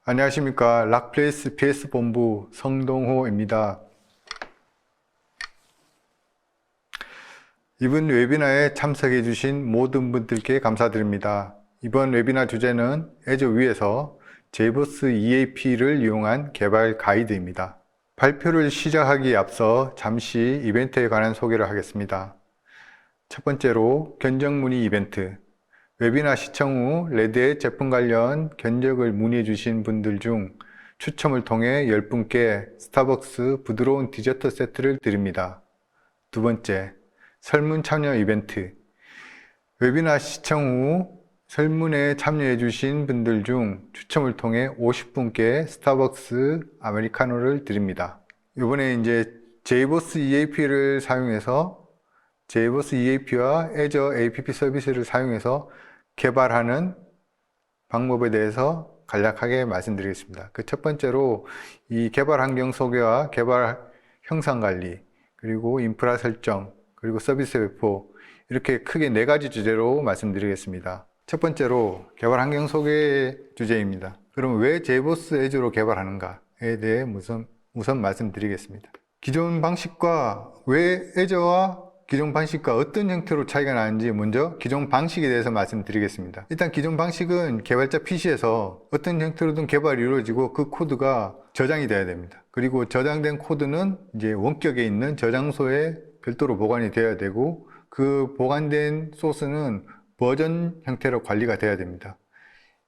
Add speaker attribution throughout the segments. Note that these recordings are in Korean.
Speaker 1: 안녕하십니까. 락플레이스 PS본부 성동호입니다. 이번 웨비나에 참석해 주신 모든 분들께 감사드립니다. 이번 웨비나 주제는 애저 위에서 JBoss EAP를 이용한 개발 가이드입니다. 발표를 시작하기에 앞서 잠시 이벤트에 관한 소개를 하겠습니다. 첫 번째로 견적 문의 이벤트. 웨비나 시청 후 레드의 제품 관련 견적을 문의해 주신 분들 중 추첨을 통해 10분께 스타벅스 부드러운 디저트 세트를 드립니다. 두 번째, 설문 참여 이벤트. 웨비나 시청 후 설문에 참여해 주신 분들 중 추첨을 통해 50분께 스타벅스 아메리카노를 드립니다. 이번에 이제 JBoss EAP를 사용해서 JBoss EAP와 Azure APP 서비스를 사용해서 개발하는 방법에 대해서 간략하게 말씀드리겠습니다. 그 첫 번째로 이 개발 환경 소개와 개발 형상 관리, 그리고 인프라 설정, 그리고 서비스 배포, 이렇게 크게 4가지 주제로 말씀드리겠습니다. 첫 번째로 개발 환경 소개 주제입니다. 그럼 왜 JBoss Azure로 개발하는가에 대해 우선 말씀드리겠습니다. 기존 방식과 왜 Azure와 기존 방식과 어떤 형태로 차이가 나는지 먼저 기존 방식에 대해서 말씀드리겠습니다. 일단 기존 방식은 개발자 PC에서 어떤 형태로든 개발이 이루어지고 그 코드가 저장이 돼야 됩니다. 그리고 저장된 코드는 이제 원격에 있는 저장소에 별도로 보관이 되어야 되고, 그 보관된 소스는 버전 형태로 관리가 돼야 됩니다.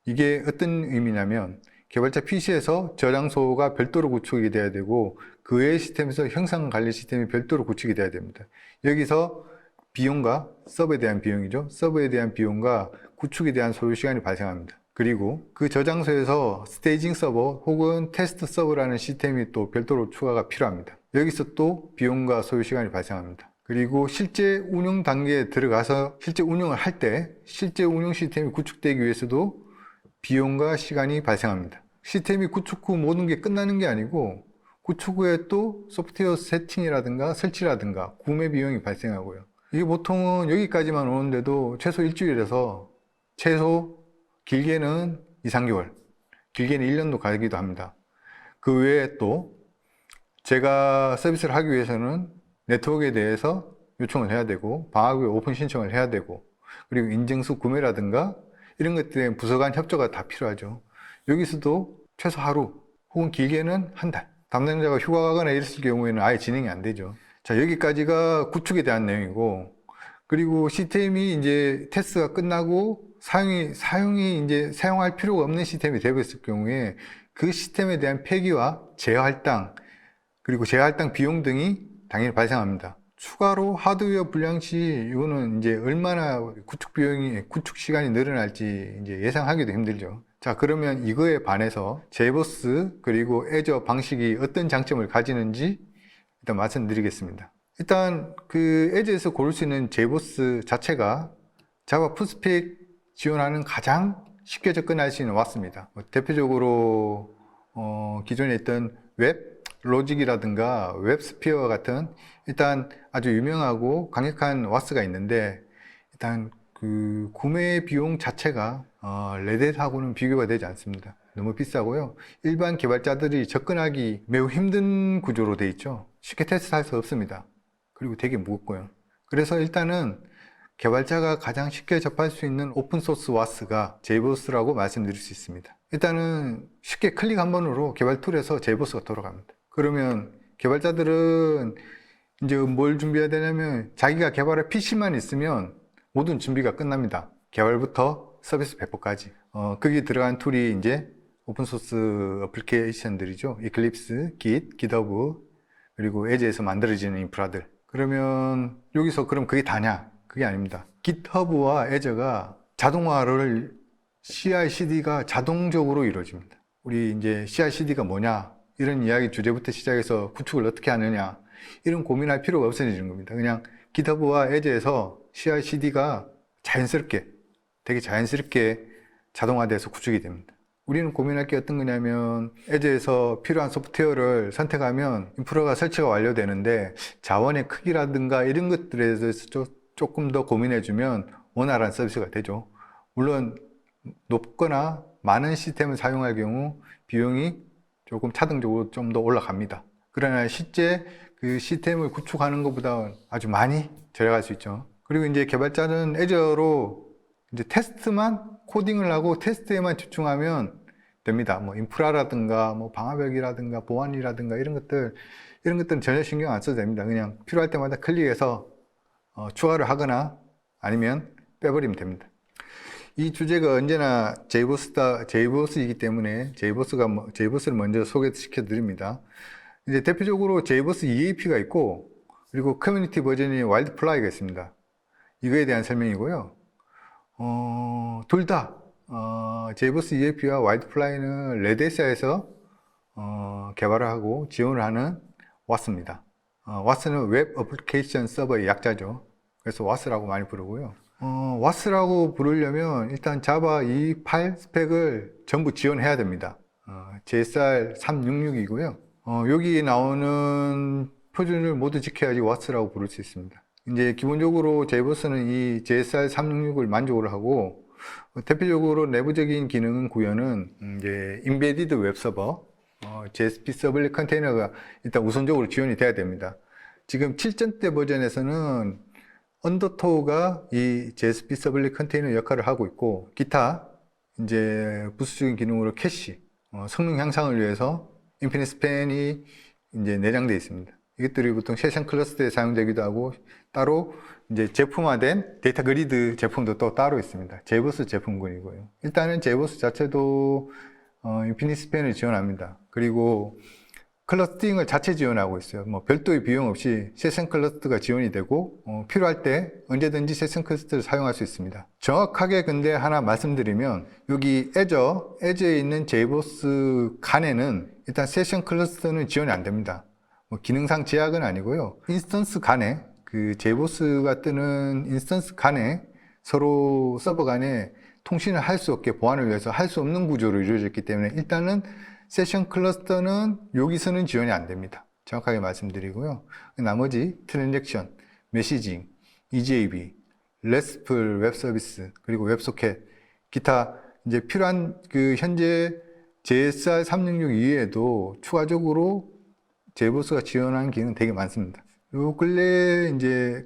Speaker 1: 이게 어떤 의미냐면 개발자 PC에서 저장소가 별도로 구축이 돼야 되고, 그 외의 시스템에서 형상 관리 시스템이 별도로 구축이 돼야 됩니다. 여기서 비용과 서버에 대한 비용이죠. 서버에 대한 비용과 구축에 대한 소요 시간이 발생합니다. 그리고 그 저장소에서 스테이징 서버 혹은 테스트 서버라는 시스템이 또 별도로 추가가 필요합니다. 여기서 또 비용과 소요 시간이 발생합니다. 그리고 실제 운영 단계에 들어가서 실제 운영을 할 때 실제 운영 시스템이 구축되기 위해서도 비용과 시간이 발생합니다. 시스템이 구축 후 모든 게 끝나는 게 아니고 구축 후에 또 소프트웨어 세팅이라든가 설치라든가 구매 비용이 발생하고요. 이게 보통은 여기까지만 오는데도 최소 일주일에서 최소 길게는 2, 3개월, 길게는 1년도 가기도 합니다. 그 외에 또 제가 서비스를 하기 위해서는 네트워크에 대해서 요청을 해야 되고, 방학 후에 오픈 신청을 해야 되고, 그리고 인증서 구매라든가 이런 것들에 부서 간 협조가 다 필요하죠. 여기서도 최소 하루 혹은 길게는 한 달, 담당자가 휴가 가거나 이랬을 경우에는 아예 진행이 안 되죠. 자, 여기까지가 구축에 대한 내용이고, 그리고 시스템이 이제 테스트가 끝나고 사용이 이제 사용할 필요가 없는 시스템이 되어있을 경우에 그 시스템에 대한 폐기와 재활당, 그리고 재활당 비용 등이 당연히 발생합니다. 추가로 하드웨어 불량 시 이거는 이제 얼마나 구축 시간이 늘어날지 이제 예상하기도 힘들죠. 자, 그러면 이거에 반해서 JBoss 그리고 Azure 방식이 어떤 장점을 가지는지 일단 말씀드리겠습니다. 일단 그 Azure에서 고를 수 있는 JBoss 자체가 자바 풀스택 지원하는 가장 쉽게 접근할 수 있는 왓스입니다. 대표적으로 기존에 있던 웹 로직이라든가 웹스피어 같은 일단 아주 유명하고 강력한 왓스가 있는데, 일단 그 구매 비용 자체가 레드햇하고는 비교가 되지 않습니다. 너무 비싸고요. 일반 개발자들이 접근하기 매우 힘든 구조로 되어 있죠. 쉽게 테스트할 수 없습니다. 그리고 되게 무겁고요. 그래서 일단은 개발자가 가장 쉽게 접할 수 있는 오픈소스 왓스가 JBoss라고 말씀드릴 수 있습니다. 일단은 쉽게 클릭 한 번으로 개발 툴에서 JBoss가 돌아갑니다. 그러면 개발자들은 이제 뭘 준비해야 되냐면 자기가 개발할 PC만 있으면 모든 준비가 끝납니다. 개발부터 서비스 배포까지. 거기 들어간 툴이 이제 오픈소스 어플리케이션들이죠. 이클립스, Git, GitHub, 그리고 에즈에서 만들어지는 인프라들. 그러면 여기서 그럼 그게 다냐? 그게 아닙니다. GitHub와 Azure가 자동화를 CI/CD가 자동적으로 이루어집니다. 우리 이제 CI/CD가 뭐냐? 이런 이야기 주제부터 시작해서 구축을 어떻게 하느냐, 이런 고민할 필요가 없어지는 겁니다. 그냥 GitHub와 Azure에서 CI/CD가 되게 자연스럽게 자동화돼서 구축이 됩니다. 우리는 고민할 게 어떤 거냐면, Azure에서 필요한 소프트웨어를 선택하면 인프라가 설치가 완료되는데 자원의 크기라든가 이런 것들에 대해서 조금 더 고민해주면 원활한 서비스가 되죠. 물론 높거나 많은 시스템을 사용할 경우 비용이 조금 차등적으로 좀 더 올라갑니다. 그러나 실제 그 시스템을 구축하는 것보다 아주 많이 절약할 수 있죠. 그리고 이제 개발자는 애저로 이제 테스트만 코딩을 하고 테스트에만 집중하면 됩니다. 뭐 인프라라든가 뭐 방화벽이라든가 보안이라든가 이런 것들은 전혀 신경 안 써도 됩니다. 그냥 필요할 때마다 클릭해서 추가를 하거나 아니면 빼버리면 됩니다. 이 주제가 언제나 JBoss이기 때문에 JBoss를 먼저 소개시켜 드립니다. 이제 대표적으로 JBoss EAP가 있고, 그리고 커뮤니티 버전이 와일드플라이가 있습니다. 이거에 대한 설명이고요. 둘 다, JBoss EAP와 와일드플라이는 레드에스에서 개발을 하고 지원을 하는 WAS입니다. WAS는 웹 어플리케이션 서버의 약자죠. 그래서 WAS라고 많이 부르고요. WAS라고 부르려면 일단 자바 이 파일 스펙을 전부 지원해야 됩니다. JSR 366이고요. 여기 나오는 표준을 모두 지켜야지 WAS라고 부를 수 있습니다. 이제 기본적으로 JBoss는 이 JSR 366을 만족을 하고, 대표적으로 내부적인 기능 구현은 이제 인베디드 웹 서버, JSP 서블릿 컨테이너가 일단 우선적으로 지원이 돼야 됩니다. 지금 7점대 버전에서는 언더토어가 이 JSP 서블릿 컨테이너 역할을 하고 있고, 기타 이제 부수적인 기능으로 캐시, 성능 향상을 위해서 인피니트 스팬이 이제 내장되어 있습니다. 이것들이 보통 세션 클러스터에 사용되기도 하고, 따로 이제 제품화된 데이터 그리드 제품도 또 따로 있습니다. JBoss 제품군이고요. 일단은 JBoss 자체도 인피니트 스팬을 지원합니다. 그리고 클러스팅을 자체 지원하고 있어요. 뭐 별도의 비용 없이 세션 클러스터가 지원이 되고, 필요할 때 언제든지 세션 클러스터를 사용할 수 있습니다. 정확하게 근데 하나 말씀드리면, 여기 애저에 있는 JBoss 간에는 일단 세션 클러스터는 지원이 안 됩니다. 뭐 기능상 제약은 아니고요. 인스턴스 간에, 그 JBoss가 뜨는 인스턴스 간에 서로 서버 간에 통신을 할 수 없게 보안을 위해서 할 수 없는 구조로 이루어졌기 때문에 일단은 세션 클러스터는 여기서는 지원이 안 됩니다. 정확하게 말씀드리고요. 나머지 트랜잭션, 메시징, EJB, RESTful 웹 서비스, 그리고 웹소켓, 기타 이제 필요한 그 현재 JSR 366 이외에도 추가적으로 JBoss가 지원하는 기능은 되게 많습니다. 요 근래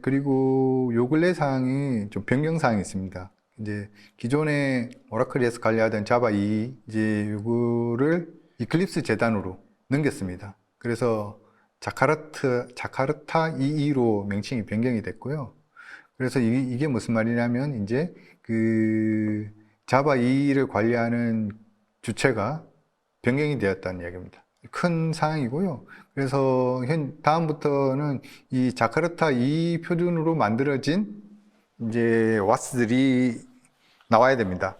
Speaker 1: 그리고 요 근래 사항이 좀 변경 사항이 있습니다. 이제 기존에 오라클에서 관리하던 자바 2 이제 요거를 이클립스 재단으로 넘겼습니다. 그래서 자카르타 22로 명칭이 변경이 됐고요. 그래서 이게 무슨 말이냐면 이제 그 자바 2를 관리하는 주체가 변경이 되었다는 이야기입니다. 큰 사항이고요. 그래서 다음부터는 이 자카르타 2 표준으로 만들어진 이제 와스들이 나와야 됩니다.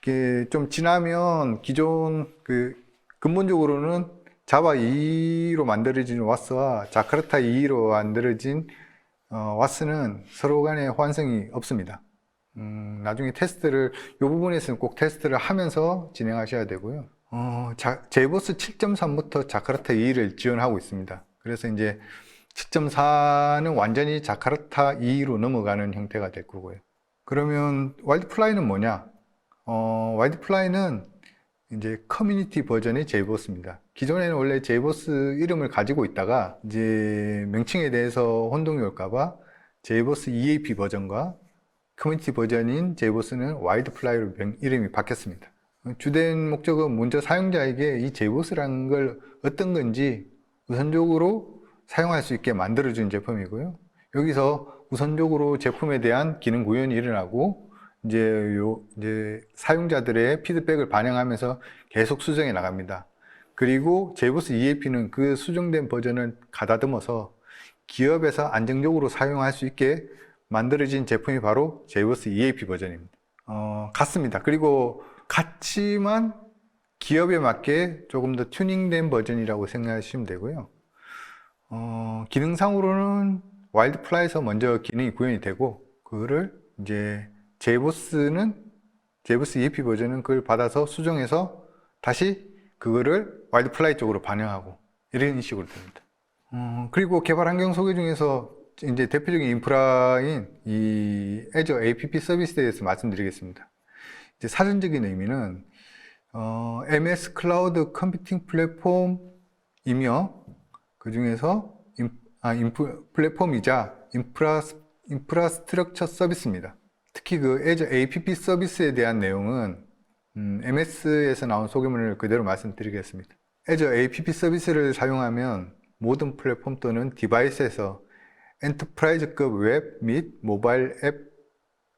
Speaker 1: 이게 좀 지나면 기존 근본적으로는 자바 2로 만들어진 와스와 자카르타 2로 만들어진 와스는 서로 간에 호환성이 없습니다. 나중에 이 부분에서는 꼭 테스트를 하면서 진행하셔야 되고요. JBoss 7.3부터 자카르타 2를 지원하고 있습니다. 그래서 이제 7.4는 완전히 자카르타 2로 넘어가는 형태가 될 거고요. 그러면 와일드플라이는 뭐냐? 와일드플라이는 이제 커뮤니티 버전의 JBoss입니다. 기존에는 원래 JBoss 이름을 가지고 있다가 이제 명칭에 대해서 혼동이 올까봐 JBoss EAP 버전과 커뮤니티 버전인 JBoss는 와일드플라이로 이름이 바뀌었습니다. 주된 목적은 먼저 사용자에게 이 JBoss라는 걸 어떤 건지 우선적으로 사용할 수 있게 만들어준 제품이고요. 여기서 우선적으로 제품에 대한 기능 구현이 일어나고 이제 사용자들의 피드백을 반영하면서 계속 수정해 나갑니다. 그리고 JBoss EAP는 그 수정된 버전을 가다듬어서 기업에서 안정적으로 사용할 수 있게 만들어진 제품이 바로 JBoss EAP 버전입니다. 같습니다. 그리고 같지만 기업에 맞게 조금 더 튜닝된 버전이라고 생각하시면 되고요. 기능상으로는 와일드플라이에서 먼저 기능이 구현이 되고, 그거를 이제 JBoss EAP 버전은 그걸 받아서 수정해서 다시 그거를 와일드플라이 쪽으로 반영하고 이런 식으로 됩니다. 그리고 개발 환경 소개 중에서 이제 대표적인 인프라인 이 Azure APP 서비스에 대해서 말씀드리겠습니다. 이제 사전적인 의미는 MS 클라우드 컴퓨팅 플랫폼이며 그 중에서 플랫폼이자 인프라스트럭처 서비스입니다. 특히 그 Azure APP 서비스에 대한 내용은 MS에서 나온 소개문을 그대로 말씀드리겠습니다. Azure APP 서비스를 사용하면 모든 플랫폼 또는 디바이스에서 엔터프라이즈급 웹 및 모바일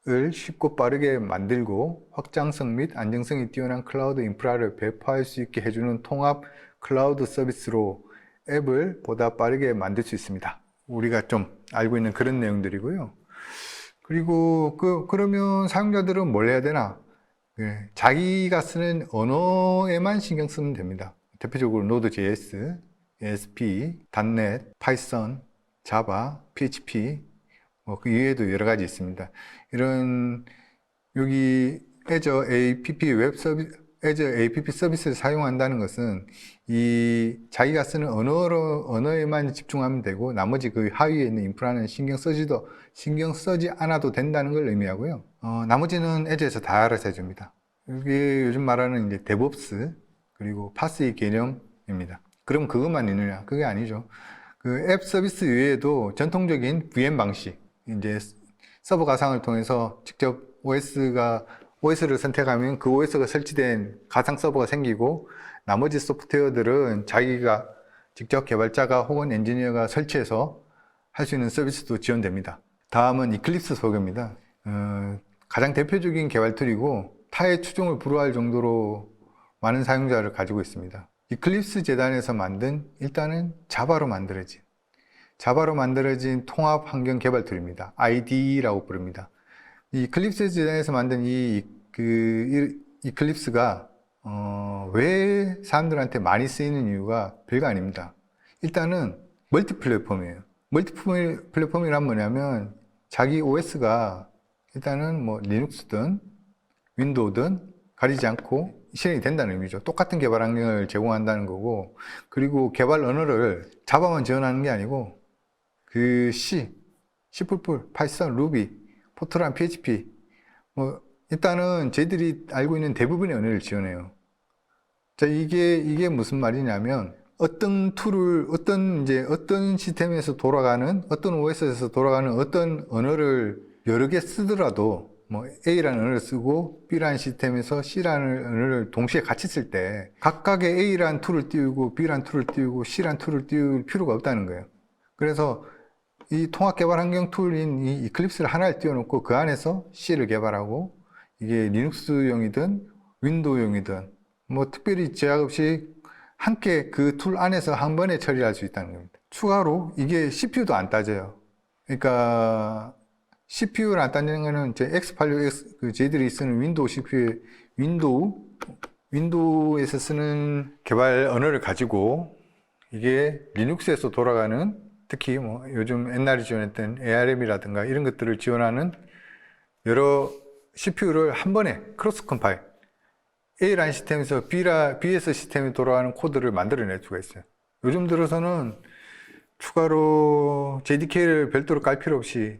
Speaker 1: 앱을 쉽고 빠르게 만들고 확장성 및 안정성이 뛰어난 클라우드 인프라를 배포할 수 있게 해주는 통합 클라우드 서비스로 앱을 보다 빠르게 만들 수 있습니다. 우리가 좀 알고 있는 그런 내용들이고요. 그리고 그러면 사용자들은 뭘 해야 되나? 자기가 쓰는 언어에만 신경 쓰면 됩니다. 대표적으로 Node.js, ASP, .NET, Python, Java, PHP, 그 이외에도 여러 가지 있습니다. 이런 여기 Azure APP Azure APP 서비스를 사용한다는 것은 이 자기가 쓰는 언어에만 집중하면 되고 나머지 그 하위에 있는 인프라는 신경 쓰지 않아도 된다는 걸 의미하고요. 나머지는 Azure에서 다 알아서 해줍니다. 이게 요즘 말하는 이제 DevOps 그리고 파스의 개념입니다. 그럼 그것만 있느냐? 그게 아니죠. 그 앱 서비스 외에도 전통적인 VM 방식, 이제 서버 가상을 통해서 직접 OS를 선택하면 그 OS가 설치된 가상 서버가 생기고 나머지 소프트웨어들은 자기가 직접 개발자가 혹은 엔지니어가 설치해서 할 수 있는 서비스도 지원됩니다. 다음은 이클립스 소개입니다. 가장 대표적인 개발 툴이고 타의 추종을 불허할 정도로 많은 사용자를 가지고 있습니다. 이클립스 재단에서 만든 일단은 자바로 만들어진 통합 환경 개발 툴입니다. IDE라고 부릅니다. 이 이클립스 재단에서 만든 이 이클립스가 왜 사람들한테 많이 쓰이는 이유가 별거 아닙니다. 일단은 멀티 플랫폼이에요. 멀티 플랫폼이란 뭐냐면 자기 OS가 일단은 뭐 리눅스든 윈도우든 가리지 않고 실행이 된다는 의미죠. 똑같은 개발 환경을 제공한다는 거고, 그리고 개발 언어를 자바만 지원하는 게 아니고 그 C, C++, 파이썬, 루비, 포트란, PHP 일단은 저희들이 알고 있는 대부분의 언어를 지원해요. 자, 이게 무슨 말이냐면 어떤 툴을 어떤 시스템에서 돌아가는 어떤 OS에서 돌아가는 어떤 언어를 여러 개 쓰더라도 A라는 언어를 쓰고 B라는 시스템에서 C라는 언어를 동시에 같이 쓸 때 각각의 A라는 툴을 띄우고 B라는 툴을 띄우고 C라는 툴을 띄울 필요가 없다는 거예요. 그래서 이 통합 개발 환경 툴인 이 이클립스를 하나를 띄워놓고 그 안에서 C를 개발하고 이게 리눅스용이든 윈도우용이든 특별히 제약 없이 함께 그 툴 안에서 한 번에 처리할 수 있다는 겁니다. 추가로 이게 CPU도 안 따져요. 그러니까 CPU를 안 따지는 거는 X86 저희들이 쓰는 윈도우 CPU, 윈도우에서 쓰는 개발 언어를 가지고 이게 리눅스에서 돌아가는 특히 요즘 옛날에 지원했던 ARM이라든가 이런 것들을 지원하는 여러 CPU를 한 번에 크로스 컴파일 A라는 시스템에서 BS 시스템에 돌아가는 코드를 만들어낼 수가 있어요. 요즘 들어서는 추가로 JDK를 별도로 깔 필요 없이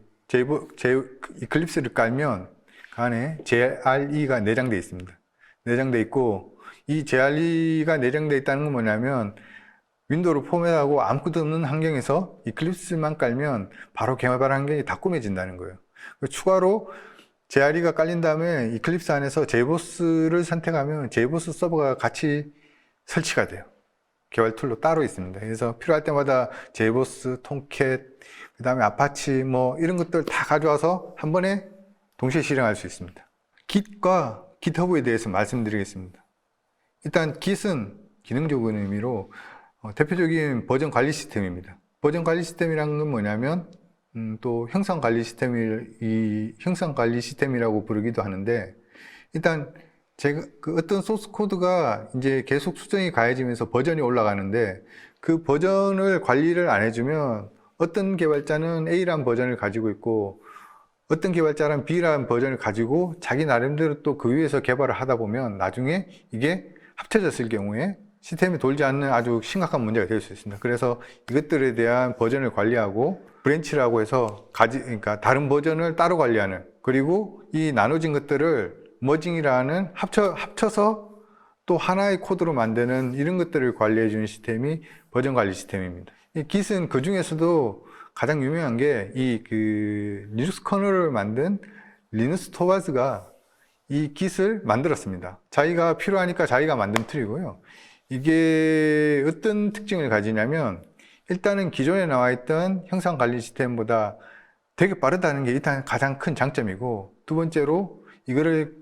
Speaker 1: 이클립스를 깔면 그 안에 JRE가 내장되어 있습니다. 내장되어 있고 이 JRE가 내장되어 있다는 건 뭐냐면 윈도우를 포맷하고 아무것도 없는 환경에서 이클립스만 깔면 바로 개발 환경이 다 꾸며진다는 거예요. 추가로 JRE가 깔린 다음에 이클립스 안에서 JBoss를 선택하면 JBoss 서버가 같이 설치가 돼요. 개발 툴로 따로 있습니다. 그래서 필요할 때마다 JBoss, 톰캣, 그 다음에 아파치 이런 것들 다 가져와서 한 번에 동시에 실행할 수 있습니다. Git과 GitHub에 대해서 말씀드리겠습니다. 일단 Git은 기능적인 의미로 대표적인 버전 관리 시스템입니다. 버전 관리 시스템이라는 건 뭐냐면 또 형상 관리 시스템이라고 부르기도 하는데, 일단 어떤 소스 코드가 이제 계속 수정이 가해지면서 버전이 올라가는데 그 버전을 관리를 안 해주면 어떤 개발자는 A라는 버전을 가지고 있고 어떤 개발자는 B라는 버전을 가지고 자기 나름대로 또 그 위에서 개발을 하다 보면 나중에 이게 합쳐졌을 경우에 시스템이 돌지 않는 아주 심각한 문제가 될 수 있습니다. 그래서 이것들에 대한 버전을 관리하고 브랜치라고 해서 그러니까 다른 버전을 따로 관리하는, 그리고 이 나눠진 것들을 머징이라는 합쳐서 또 하나의 코드로 만드는 이런 것들을 관리해 주는 시스템이 버전 관리 시스템입니다. 이 Git은 그 중에서도 가장 유명한 게 이 리눅스 커널을 만든 리누스 토바즈가 이 Git을 만들었습니다. 자기가 필요하니까 자기가 만든 툴이고요. 이게 어떤 특징을 가지냐면 일단은 기존에 나와 있던 형상 관리 시스템보다 되게 빠르다는 게 일단 가장 큰 장점이고, 두 번째로 이거를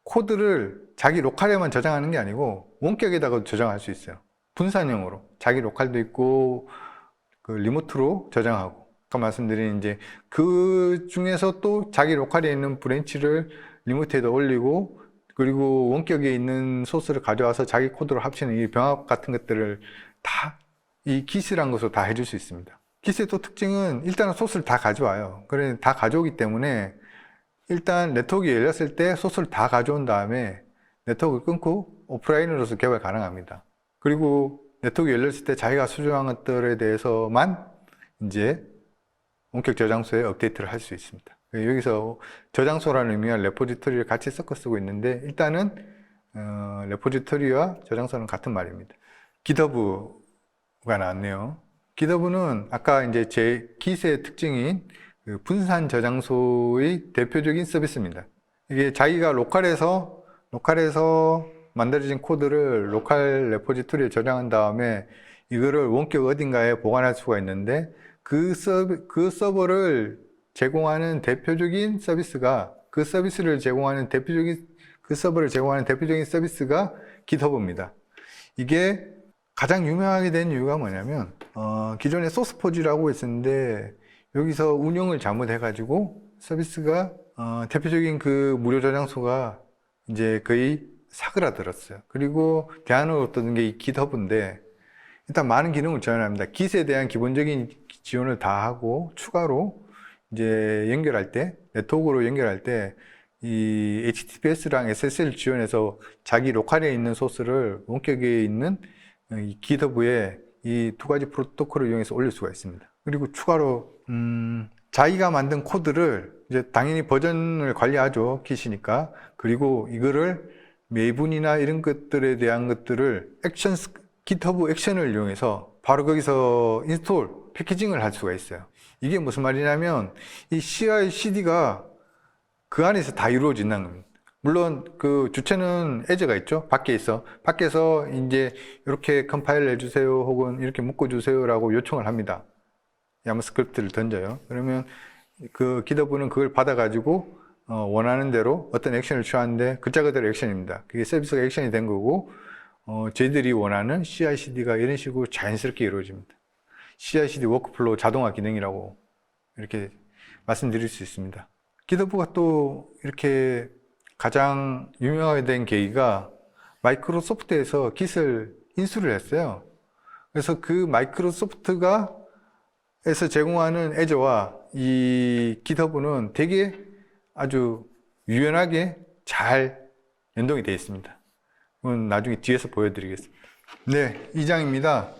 Speaker 1: 코드를 자기 로컬에만 저장하는 게 아니고 원격에다가 저장할 수 있어요. 분산형으로 자기 로컬도 있고 그 리모트로 저장하고, 아까 말씀드린 이제 그 중에서 또 자기 로컬에 있는 브랜치를 리모트에다 올리고, 그리고 원격에 있는 소스를 가져와서 자기 코드로 합치는 이 병합 같은 것들을 다 이 Git이라는 것으로 다 해줄 수 있습니다. Git의 또 특징은 일단은 소스를 다 가져와요. 그래 다 가져오기 때문에 일단 네트워크가 열렸을 때 소스를 다 가져온 다음에 네트워크를 끊고 오프라인으로서 개발 가능합니다. 그리고 네트워크가 열렸을 때 자기가 수정한 것들에 대해서만 이제 원격 저장소에 업데이트를 할 수 있습니다. 여기서 저장소라는 의미와 레포지토리를 같이 섞어 쓰고 있는데, 일단은 레포지토리와 저장소는 같은 말입니다. GitHub가 나왔네요. GitHub는 아까 이제 제 Git의 특징인 그 분산 저장소의 대표적인 서비스입니다. 이게 자기가 로컬에서 만들어진 코드를 로컬 레포지토리에 저장한 다음에 이거를 원격 어딘가에 보관할 수가 있는데, 그 서버를 제공하는 대표적인 서비스가 그 서버를 제공하는 대표적인 서비스가 GitHub입니다. 이게 가장 유명하게 된 이유가 뭐냐면 기존에 소스포지라고 있었는데 여기서 운영을 잘못해가지고 서비스가 대표적인 그 무료 저장소가 이제 거의 사그라들었어요. 그리고 대안으로 얻던 게 이 GitHub인데, 일단 많은 기능을 지원합니다. Git에 대한 기본적인 지원을 다 하고 추가로 이제 연결할 때, 네트워크로 연결할 때 이 HTTPS랑 SSL 지원해서 자기 로컬에 있는 소스를 원격에 있는 이 GitHub에 이 두 가지 프로토콜을 이용해서 올릴 수가 있습니다. 그리고 추가로 자기가 만든 코드를 이제 당연히 버전을 관리하죠, Git이니까. 그리고 이거를 매분이나 이런 것들에 대한 것들을 GitHub 액션을 이용해서 바로 거기서 인스톨, 패키징을 할 수가 있어요. 이게 무슨 말이냐면 이 CI/CD가 그 안에서 다 이루어진다는 겁니다. 물론 그 주체는 에저가 있죠. 밖에서 이제 이렇게 컴파일 해주세요 혹은 이렇게 묶어주세요 라고 요청을 합니다. 야마스크립트를 던져요. 그러면 그 GitHub는 그걸 받아가지고 원하는 대로 어떤 액션을 취하는데 글자 그대로 액션입니다. 그게 서비스가 액션이 된 거고, 저희들이 원하는 CI/CD가 이런 식으로 자연스럽게 이루어집니다. CI/CD 워크플로우 자동화 기능이라고 이렇게 말씀드릴 수 있습니다. GitHub가 또 이렇게 가장 유명하게 된 계기가 마이크로소프트에서 Git을 인수를 했어요. 그래서 그 마이크로소프트가 에서 제공하는 애저와 이 GitHub는 되게 아주 유연하게 잘 연동이 되어 있습니다. 그건 나중에 뒤에서 보여드리겠습니다. 네, 2장입니다.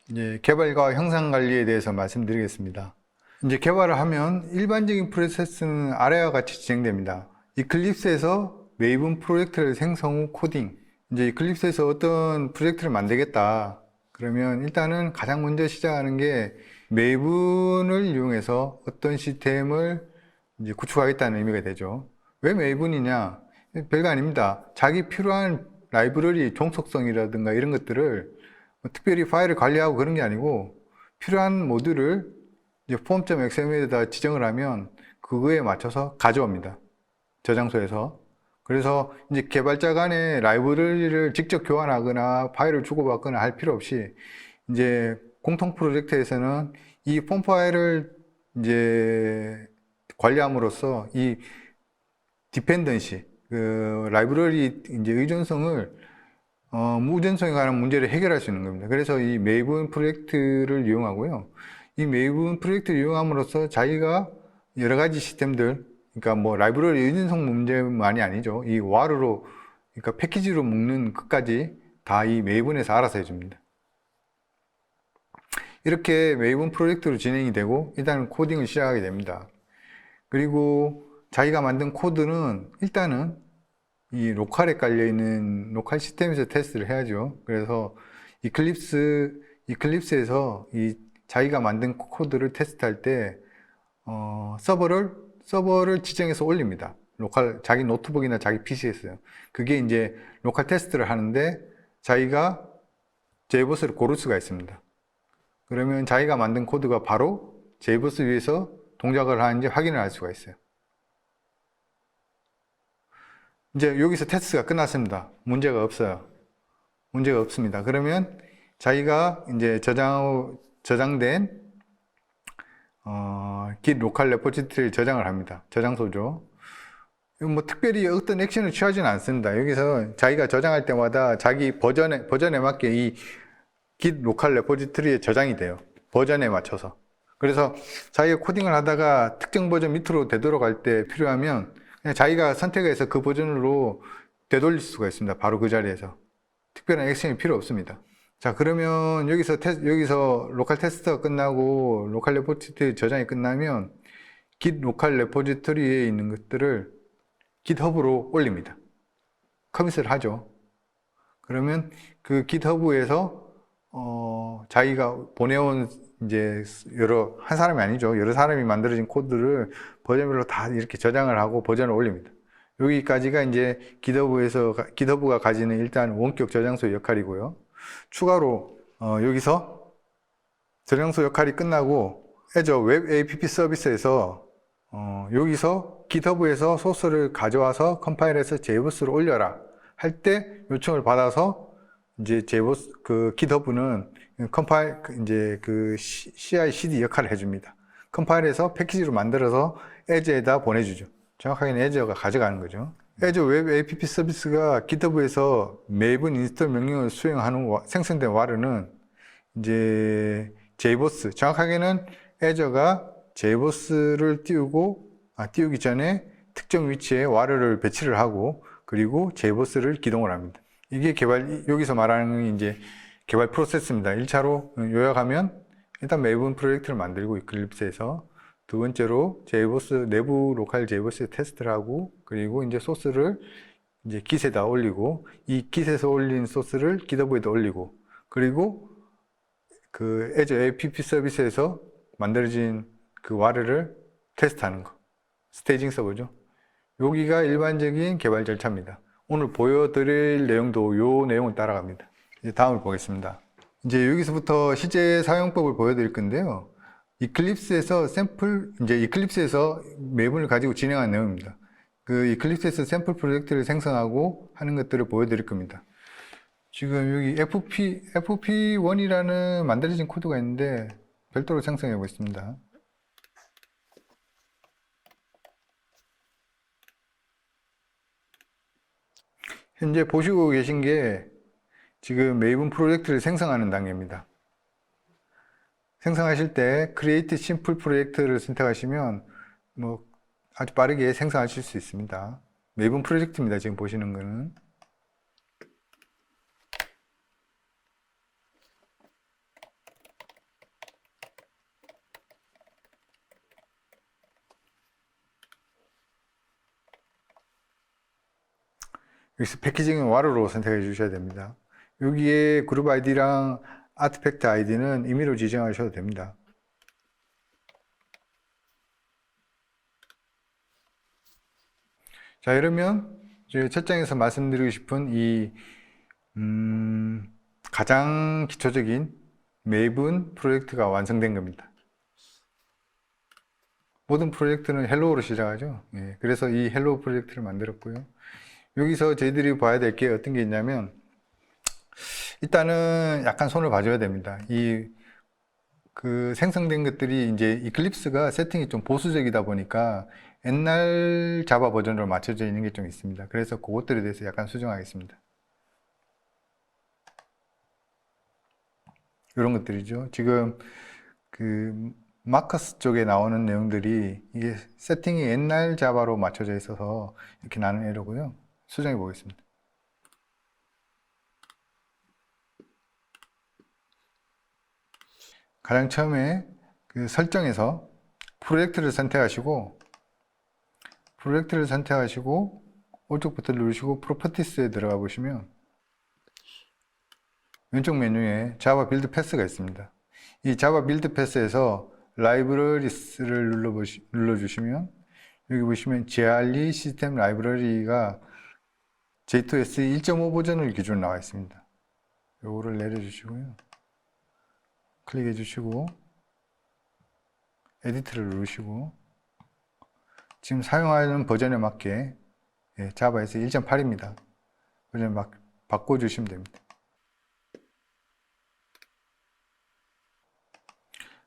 Speaker 1: 이제 개발과 형상 관리에 대해서 말씀드리겠습니다. 이제 개발을 하면 일반적인 프로세스는 아래와 같이 진행됩니다. 이클립스에서 메이븐 프로젝트를 생성 후 코딩. 이제 이클립스에서 어떤 프로젝트를 만들겠다. 그러면 일단은 가장 먼저 시작하는 게 메이븐을 이용해서 어떤 시스템을 이제 구축하겠다는 의미가 되죠. 왜 메이븐이냐? 별거 아닙니다. 자기 필요한 라이브러리 종속성이라든가 이런 것들을 특별히 파일을 관리하고 그런 게 아니고, 필요한 모듈을 이제 form.xml에다 지정을 하면 그거에 맞춰서 가져옵니다. 저장소에서. 그래서 이제 개발자 간에 라이브러리를 직접 교환하거나 파일을 주고받거나 할 필요 없이, 이제 공통 프로젝트에서는 이 폼 파일을 이제 관리함으로써 이 디펜던시, 그 라이브러리 이제 의존성에 관한 문제를 해결할 수 있는 겁니다. 그래서 이 메이븐 프로젝트를 이용하고요. 이 메이븐 프로젝트를 이용함으로써 자기가 여러 가지 시스템들, 그러니까 뭐 라이브러리 의존성 문제만이 아니죠. 이 와르로, 그러니까 패키지로 묶는 것까지 다 이 메이븐에서 알아서 해줍니다. 이렇게 메이븐 프로젝트로 진행이 되고 일단은 코딩을 시작하게 됩니다. 그리고 자기가 만든 코드는 일단은 이 로컬에 깔려 있는 로컬 시스템에서 테스트를 해야죠. 그래서 이클립스에서 이 자기가 만든 코드를 테스트할 때 서버를 지정해서 올립니다. 로컬 자기 노트북이나 자기 PC에서요. 그게 이제 로컬 테스트를 하는데 자기가 JBoss를 고를 수가 있습니다. 그러면 자기가 만든 코드가 바로 JBoss 위에서 동작을 하는지 확인을 할 수가 있어요. 이제 여기서 테스트가 끝났습니다. 문제가 없어요. 문제가 없습니다. 그러면 자기가 이제 저장된 Git 로컬 레포지토리를 저장을 합니다. 저장소죠. 뭐 특별히 어떤 액션을 취하지는 않습니다. 여기서 자기가 저장할 때마다 자기 버전에 맞게 이 Git 로컬 레포지토리에 저장이 돼요. 버전에 맞춰서. 그래서 자기가 코딩을 하다가 특정 버전 밑으로 되돌아갈 때 필요하면 그냥 자기가 선택해서 그 버전으로 되돌릴 수가 있습니다. 바로 그 자리에서. 특별한 액션이 필요 없습니다. 자, 그러면 여기서 로컬 테스트가 끝나고 로컬 레포지토리 저장이 끝나면 Git 로컬 레포지토리에 있는 것들을 GitHub으로 올립니다. 커밋을 하죠. 그러면 그 GitHub에서 자기가 보내온 이제 한 사람이 아니죠. 여러 사람이 만들어진 코드를 버전별로 다 이렇게 저장을 하고 버전을 올립니다. 여기까지가 이제 GitHub가 가지는 일단 원격 저장소 역할이고요. 추가로 여기서 저장소 역할이 끝나고 Azure Web App 서비스에서 여기서 GitHub에서 소스를 가져와서 컴파일해서 JBoss로 올려라 할 때 요청을 받아서 이제 JBoss GitHub는 이제 CI/CD 역할을 해줍니다. 컴파일해서 패키지로 만들어서 Azure에다 보내주죠. 정확하게는 Azure가 가져가는 거죠. Azure Web App 서비스가 GitHub에서 매번 인스톨 명령을 수행한 후 생성된 와르는 이제 JBoss, 정확하게는 Azure가 JBoss를 띄우기 전에 특정 위치에 와르를 배치를 하고 그리고 JBoss를 기동을 합니다. 이게 여기서 말하는 이제 개발 프로세스입니다. 1차로 요약하면 일단 매번 프로젝트를 만들고 이클립스에서 두 번째로 JBoss 내부 로컬 JBoss 테스트를 하고 그리고 이제 소스를 이제 Git에다 올리고 이 Git에서 올린 소스를 GitHub에다 올리고 그리고 그 Azure App 서비스에서 만들어진 그 와르를 테스트하는 거. 스테이징 서버죠. 여기가 일반적인 개발 절차입니다. 오늘 보여드릴 내용도 이 내용을 따라갑니다. 이제 다음을 보겠습니다. 이제 여기서부터 실제 사용법을 보여드릴 건데요. 이클립스에서 이클립스에서 매분을 가지고 진행한 내용입니다. 그 이클립스에서 샘플 프로젝트를 생성하고 하는 것들을 보여드릴 겁니다. 지금 여기 FP1이라는 만들어진 코드가 있는데 별도로 생성해 보겠습니다. 현재 보시고 계신 게 지금 메이븐 프로젝트를 생성하는 단계입니다. 생성하실 때 Create Simple Project를 선택하시면 뭐 아주 빠르게 생성하실 수 있습니다. 메이븐 프로젝트입니다. 지금 보시는 거는. 여기서 패키징은 와르로 선택해 주셔야 됩니다. 여기에 그룹 아이디랑 아티팩트 아이디는 임의로 지정하셔도 됩니다. 자, 이러면 첫 장에서 말씀드리고 싶은 이 가장 기초적인 매분 프로젝트가 완성된 겁니다. 모든 프로젝트는 헬로우로 시작하죠. 예, 그래서 이 헬로우 프로젝트를 만들었고요. 여기서 저희들이 봐야 될 게 어떤 게 있냐면 일단은 약간 손을 봐줘야 됩니다. 생성된 것들이 이제 이클립스가 세팅이 좀 보수적이다 보니까 옛날 자바 버전으로 맞춰져 있는 게 좀 있습니다. 그래서 그것들에 대해서 약간 수정하겠습니다. 이런 것들이죠. 지금 그 마커스 쪽에 나오는 내용들이 이게 세팅이 옛날 자바로 맞춰져 있어서 이렇게 나는 에러고요. 수정해 보겠습니다. 가장 처음에 그 설정에서 프로젝트를 선택하시고 오른쪽 버튼 누르시고 프로퍼티스에 들어가 보시면 왼쪽 메뉴에 자바 빌드 패스가 있습니다. 이 자바 빌드 패스에서 라이브러리스를 눌러주시면 여기 보시면 GRE 시스템 라이브러리가 J2SE 1.5 버전을 기준으로 나와 있습니다. 요거를 내려주시고요. 클릭해 주시고 에디트를 누르시고 지금 사용하는 버전에 맞게 자바에서 1.8입니다. 버전 바꿔주시면 됩니다.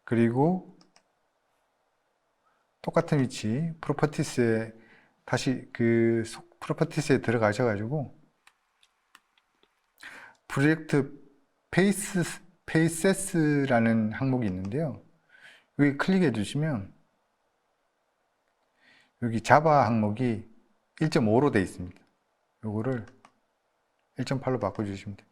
Speaker 1: 그리고 똑같은 위치 프로퍼티스에 다시 프로퍼티스에 들어가셔가지고 프로젝트 페이세스라는 항목이 있는데요. 여기 클릭해 주시면 여기 자바 항목이 1.5로 되어 있습니다. 요거를 1.8로 바꿔주시면 됩니다.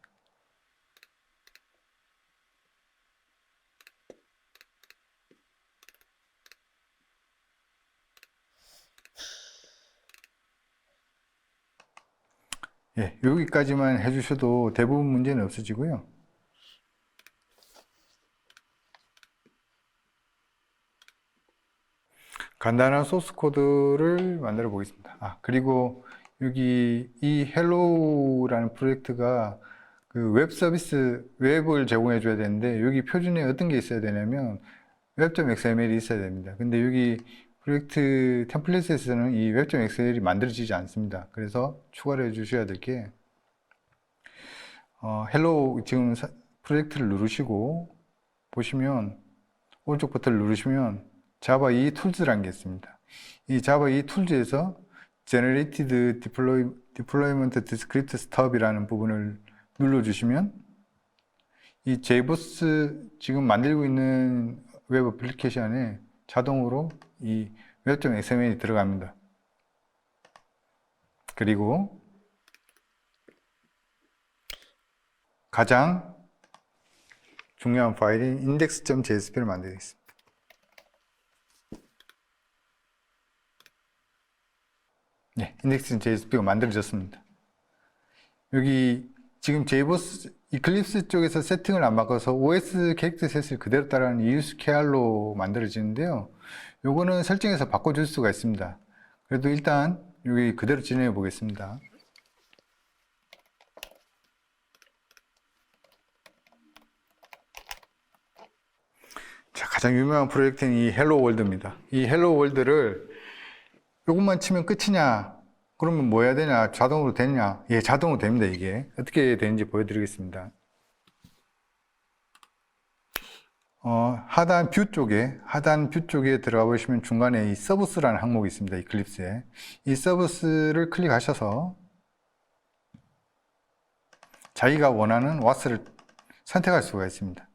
Speaker 1: 여기까지만 해주셔도 대부분 문제는 없어지고요. 간단한 소스 코드를 만들어 보겠습니다. 그리고 여기 이 헬로우라는 프로젝트가 그 웹 서비스, 웹을 제공해 줘야 되는데 여기 표준에 어떤 게 있어야 되냐면 web.xml이 있어야 됩니다. 근데 여기 프로젝트 템플릿에서는 이 web.xml이 만들어지지 않습니다. 그래서 추가를 해 주셔야 될 게 헬로우 지금 프로젝트를 누르시고 보시면 오른쪽 버튼을 누르시면 자바 E 툴즈라는 게 있습니다. 이 자바 E 툴즈에서 Generated Deployment Script Stub이라는 부분을 눌러주시면 이 JBoss 지금 만들고 있는 웹 어플리케이션에 자동으로 이 web.xml이 들어갑니다. 그리고 가장 중요한 파일인 index.jsp를 만들겠습니다. index.jsp가 만들어졌습니다. 여기 지금 JBoss 이클립스 쪽에서 세팅을 안 바꿔서 OS 캐릭터 셋을 그대로 따르는 EUSKR로 만들어지는데요. 요거는 설정에서 바꿔줄 수가 있습니다. 그래도 일단 여기 그대로 진행해 보겠습니다. 자, 가장 유명한 프로젝트는 이 헬로 월드입니다. 이 헬로 월드를 요것만 치면 끝이냐? 그러면 뭐 해야 되냐? 자동으로 되냐? 자동으로 됩니다. 이게 어떻게 되는지 보여드리겠습니다. 하단 뷰 쪽에 들어가 보시면 중간에 이 서비스라는 항목이 있습니다. 이클립스에 이 서비스를 클릭하셔서 자기가 원하는 왓스를 선택할 수가 있습니다.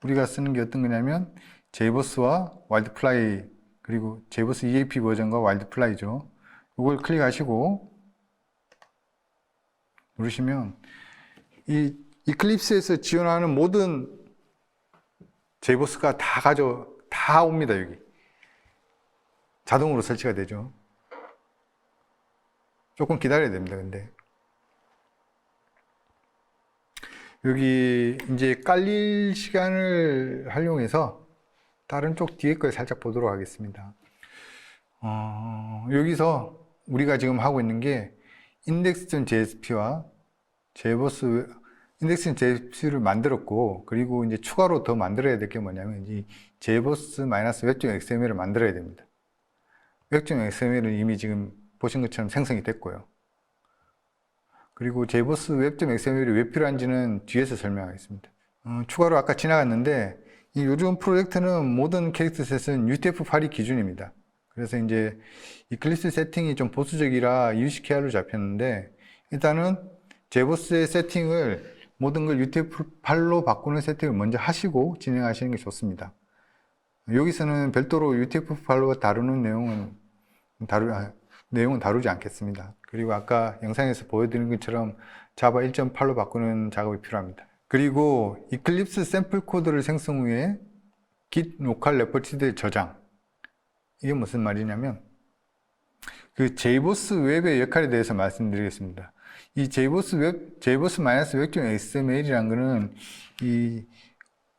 Speaker 1: 우리가 쓰는 게 어떤 거냐면 JBoss와 와일드플라이 그리고 JBoss EAP 버전과 와일드플라이죠. 이걸 클릭하시고 누르시면 이 이클립스에서 지원하는 모든 JBoss가 다 옵니다. 여기 자동으로 설치가 되죠. 조금 기다려야 됩니다. 근데 여기 이제 깔릴 시간을 활용해서 다른 쪽 뒤에 걸 살짝 보도록 하겠습니다. 여기서 우리가 지금 하고 있는 게 index.jsp와 JBoss index.jsp를 만들었고, 그리고 이제 추가로 더 만들어야 될 게 뭐냐면 이 JBoss-web.xml을 만들어야 됩니다. web.xml은 이미 지금 보신 것처럼 생성이 됐고요. 그리고 JBoss web.xml이 왜 필요한지는 뒤에서 설명하겠습니다. 추가로 아까 지나갔는데 이 요즘 프로젝트는 모든 캐릭터 셋은 UTF-8이 기준입니다. 그래서 이제 이클립스 세팅이 좀 보수적이라 EUSKR로 잡혔는데, 일단은 JBoss의 세팅을 모든 걸 UTF-8로 바꾸는 세팅을 먼저 하시고 진행하시는 게 좋습니다. 여기서는 별도로 UTF-8로 다루는 내용은 다루지 않겠습니다. 그리고 아까 영상에서 보여드린 것처럼 자바 1.8로 바꾸는 작업이 필요합니다. 그리고 이클립스 샘플 코드를 생성 후에 git 로컬 레포지토리에 저장. 이게 무슨 말이냐면 그 JBoss 웹의 역할에 대해서 말씀드리겠습니다. 이 JBoss 웹, JBoss-웹.xml이란 거는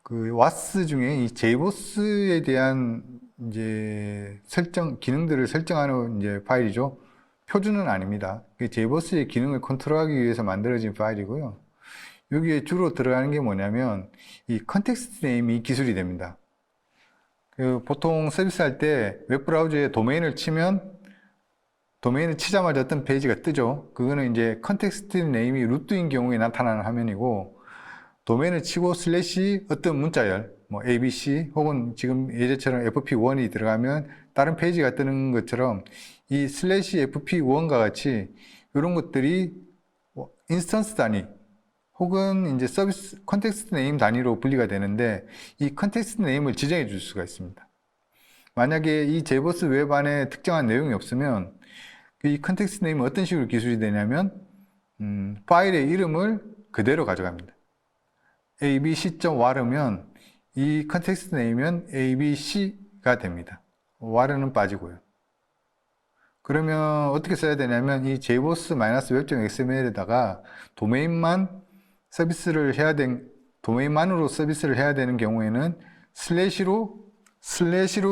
Speaker 1: 그 WAS 중에 이 JBoss에 대한 이제 기능들을 설정하는 이제 파일이죠. 표준은 아닙니다. JBoss의 기능을 컨트롤하기 위해서 만들어진 파일이고요. 여기에 주로 들어가는 게 뭐냐면 이 컨텍스트 네임이 기술이 됩니다. 보통 서비스 할 때 웹브라우저에 도메인을 치면 도메인을 치자마자 어떤 페이지가 뜨죠. 그거는 이제 컨텍스트 네임이 루트인 경우에 나타나는 화면이고, 도메인을 치고 슬래시 어떤 문자열, 뭐 ABC 혹은 지금 예전처럼 FP1이 들어가면 다른 페이지가 뜨는 것처럼 이 슬래시 FP1과 같이 이런 것들이 인스턴스 단위 혹은 이제 서비스 컨텍스트 네임 단위로 분리가 되는데, 이 컨텍스트 네임을 지정해 줄 수가 있습니다. 만약에 이 JBoss 웹 안에 특정한 내용이 없으면 이 컨텍스트 네임은 어떤 식으로 기술이 되냐면 파일의 이름을 그대로 가져갑니다. abc.war면 이 컨텍스트 네임은 abc가 됩니다. war는 빠지고요. 그러면 어떻게 써야 되냐면 이 jboss-web.xml에다가 도메인만으로 서비스를 해야 되는 경우에는 슬래시로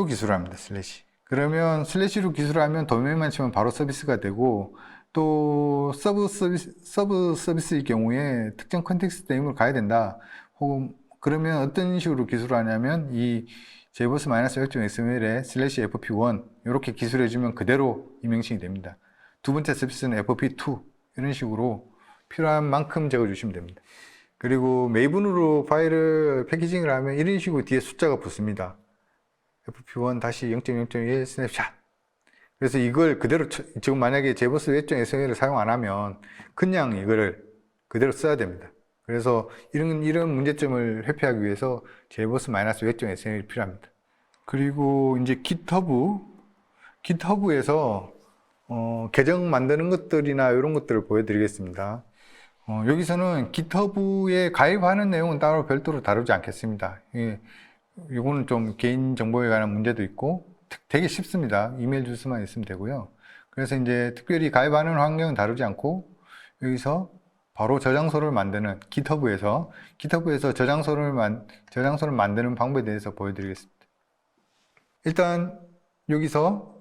Speaker 1: 기술합니다. 슬래시. 그러면 슬래시로 기술하면 도메인만 치면 바로 서비스가 되고, 또 서브 서비스의 경우에 특정 컨텍스트 네임을 가야 된다. 혹은 그러면 어떤 식으로 기술하냐면 이 JBoss-web.xml에 슬래시 fp1 이렇게 기술해주면 그대로 이명칭이 됩니다. 두 번째 서비스는 fp2 이런 식으로 필요한 만큼 적어주시면 됩니다. 그리고 메이븐으로 파일을 패키징을 하면 이런 식으로 뒤에 숫자가 붙습니다. fp1-0.0.1 스냅샷. 그래서 이걸 그대로 지금 만약에 JBoss-web.xml을 사용 안 하면 그냥 이거를 그대로 써야 됩니다. 그래서 이런 문제점을 회피하기 위해서 JBoss-web.xml이 필요합니다. 그리고 이제 GitHub에서 계정 만드는 것들이나 이런 것들을 보여드리겠습니다. 여기서는 GitHub에 가입하는 내용은 따로 별도로 다루지 않겠습니다. 이거는 좀 개인정보에 관한 문제도 있고 되게 쉽습니다. 이메일 주소만 있으면 되고요. 그래서 이제 특별히 가입하는 환경은 다루지 않고 여기서 바로 저장소를 만드는 GitHub에서 저장소를 만드는 방법에 대해서 보여드리겠습니다. 일단 여기서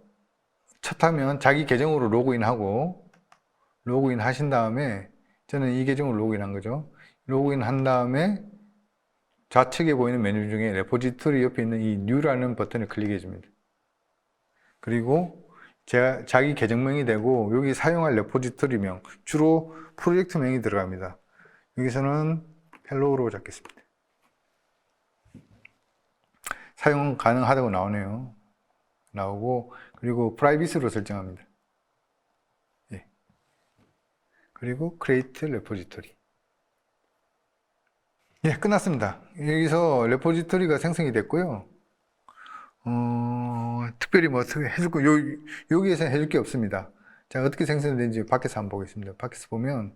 Speaker 1: 첫 화면 자기 계정으로 로그인 하신 다음에 저는 이 계정으로 로그인한 거죠. 로그인 한 다음에 좌측에 보이는 메뉴 중에 레포지토리 옆에 있는 이 New라는 버튼을 클릭해 줍니다. 그리고 자기 계정명이 되고 여기 사용할 레포지토리명, 주로 프로젝트명이 들어갑니다. 여기서는 헬로우로 잡겠습니다. 사용 가능하다고 나오고 그리고 프라이빗으로 설정합니다. 예. 그리고 create repository. 예, 끝났습니다. 여기서 레포지토리가 생성이 됐고요. 특별히 뭐 해줄 거, 여기에서 해줄 게 없습니다. 자, 어떻게 생성되는지 밖에서 한번 보겠습니다. 밖에서 보면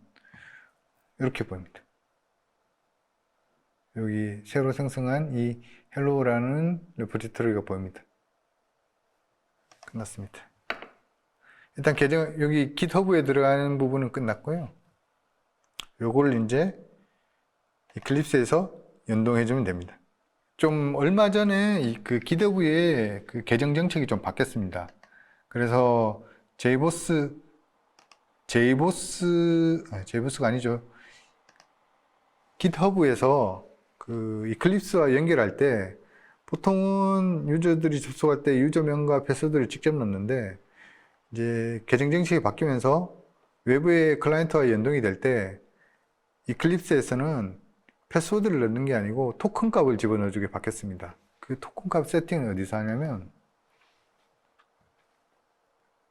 Speaker 1: 이렇게 보입니다. 여기 새로 생성한 이 헬로우라는 레포지토리가 보입니다. 끝났습니다. 일단 여기 GitHub에 들어가는 부분은 끝났고요. 요거를 이제 이클립스에서 연동해주면 됩니다. 좀 얼마 전에 그 GitHub의 그 계정 정책이 좀 바뀌었습니다. 그래서 JBoss가 아니죠. GitHub에서 그 이클립스와 연결할 때 보통은 유저들이 접속할 때 유저명과 패스워드를 직접 넣는데, 이제 계정 정책이 바뀌면서 외부의 클라이언트와 연동이 될 때 이클립스에서는 패스워드를 넣는 게 아니고 토큰 값을 집어넣어주게 바뀌었습니다. 그 토큰 값 세팅은 어디서 하냐면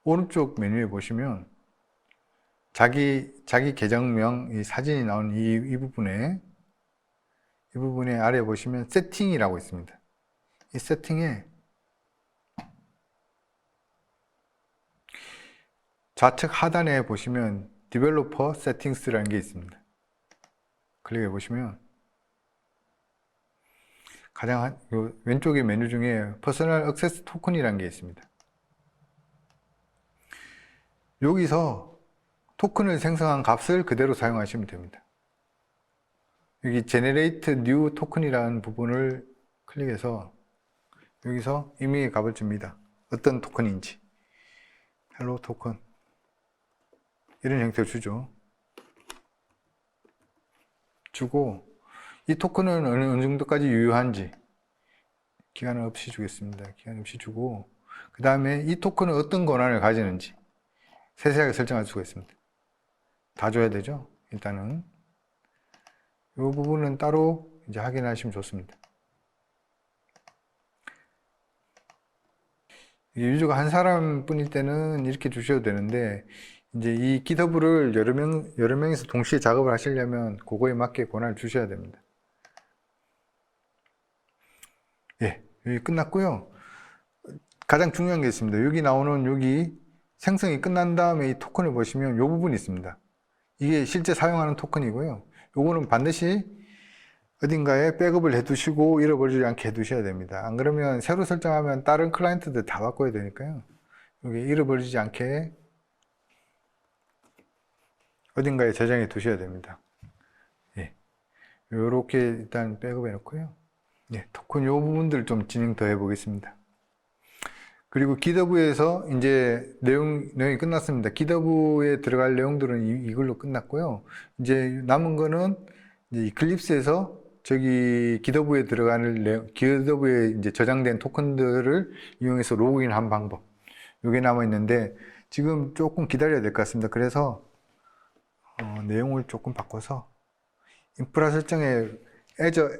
Speaker 1: 오른쪽 메뉴에 보시면 자기 계정명 이 사진이 나온 이 부분에 아래 보시면 세팅이라고 있습니다. 이 세팅에 좌측 하단에 보시면 Developer Settings라는 게 있습니다. 클릭해 보시면 가장 왼쪽의 메뉴 중에 Personal Access Token이라는 게 있습니다. 여기서 토큰을 생성한 값을 그대로 사용하시면 됩니다. 여기 Generate New Token이라는 부분을 클릭해서 여기서 임의의 값을 줍니다. 어떤 토큰인지. 헬로 토큰. 이런 형태로 주죠. 주고, 이 토큰은 어느 정도까지 유효한지 기한은 없이 주겠습니다. 기한 없이 주고, 그 다음에 이 토큰은 어떤 권한을 가지는지 세세하게 설정할 수가 있습니다. 다 줘야 되죠. 일단은 이 부분은 따로 이제 확인하시면 좋습니다. 유저가 한 사람뿐일 때는 이렇게 주셔도 되는데, 이제 이 GitHub를 여러 명이서 동시에 작업을 하시려면 그거에 맞게 권한을 주셔야 됩니다. 예, 여기 끝났고요. 가장 중요한 게 있습니다. 여기 나오는 여기 생성이 끝난 다음에 이 토큰을 보시면 이 부분이 있습니다. 이게 실제 사용하는 토큰이고요. 요거는 반드시 어딘가에 백업을 해두시고 잃어버리지 않게 해두셔야 됩니다. 안 그러면 새로 설정하면 다른 클라이언트들 다 바꿔야 되니까요. 여기 잃어버리지 않게 어딘가에 저장해 두셔야 됩니다. 예. 요렇게 일단 백업해 놓고요. 예, 토큰 요 부분들 좀 진행 더 해보겠습니다. 그리고 GitHub에서 이제 내용이 끝났습니다. GitHub에 들어갈 내용들은 이걸로 끝났고요. 이제 남은 거는 이제 이클립스에서 저기 GitHub에 들어가는 GitHub에 이제 저장된 토큰들을 이용해서 로그인 한 방법. 이게 남아 있는데 지금 조금 기다려야 될 것 같습니다. 그래서 내용을 조금 바꿔서 인프라 설정에 Azure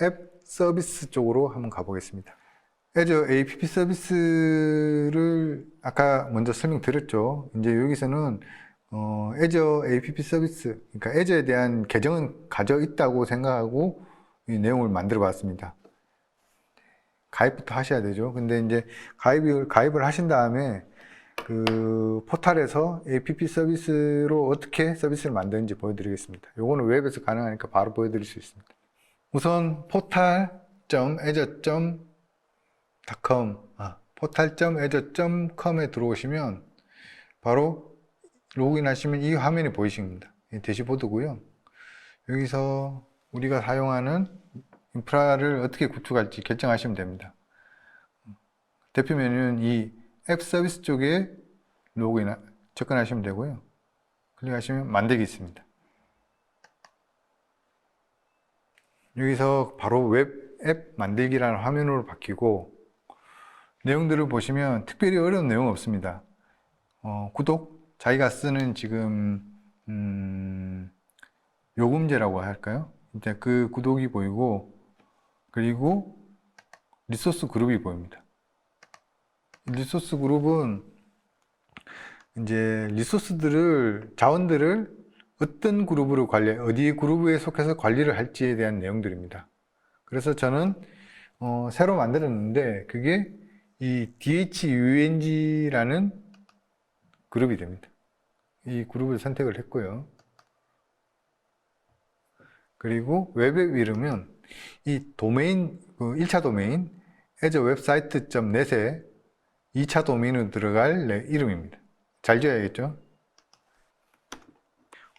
Speaker 1: 앱 서비스 쪽으로 한번 가보겠습니다. Azure app 서비스를 아까 먼저 설명드렸죠. 이제 여기서는 Azure app 서비스, 그러니까 Azure에 대한 계정은 가져 있다고 생각하고 이 내용을 만들어 봤습니다. 가입부터 하셔야 되죠. 근데 이제 가입을 하신 다음에 그 포탈에서 app 서비스로 어떻게 서비스를 만드는지 보여드리겠습니다. 요거는 웹에서 가능하니까 바로 보여드릴 수 있습니다. 우선 portal.azure.com portal.azure.com에 들어오시면 바로 로그인 하시면 이 화면이 보이십니다. 대시보드고요. 여기서 우리가 사용하는 인프라를 어떻게 구축할지 결정하시면 됩니다. 대표 메뉴는 이 앱 서비스 쪽에 접근하시면 되고요. 클릭하시면 만들기 있습니다. 여기서 바로 웹 앱 만들기라는 화면으로 바뀌고 내용들을 보시면 특별히 어려운 내용은 없습니다. 구독, 자기가 쓰는 지금 요금제라고 할까요? 이제 그 구독이 보이고 그리고 리소스 그룹이 보입니다. 리소스 그룹은 이제 자원들을 어떤 그룹으로 어디 그룹에 속해서 관리를 할지에 대한 내용들입니다. 그래서 저는 새로 만들었는데 그게 이 DHUNG라는 그룹이 됩니다. 이 그룹을 선택을 했고요. 그리고 웹앱 이름은 이 도메인, 1차 도메인 azurewebsite.net에 2차 도메인으로 들어갈 이름입니다. 잘 지어야겠죠?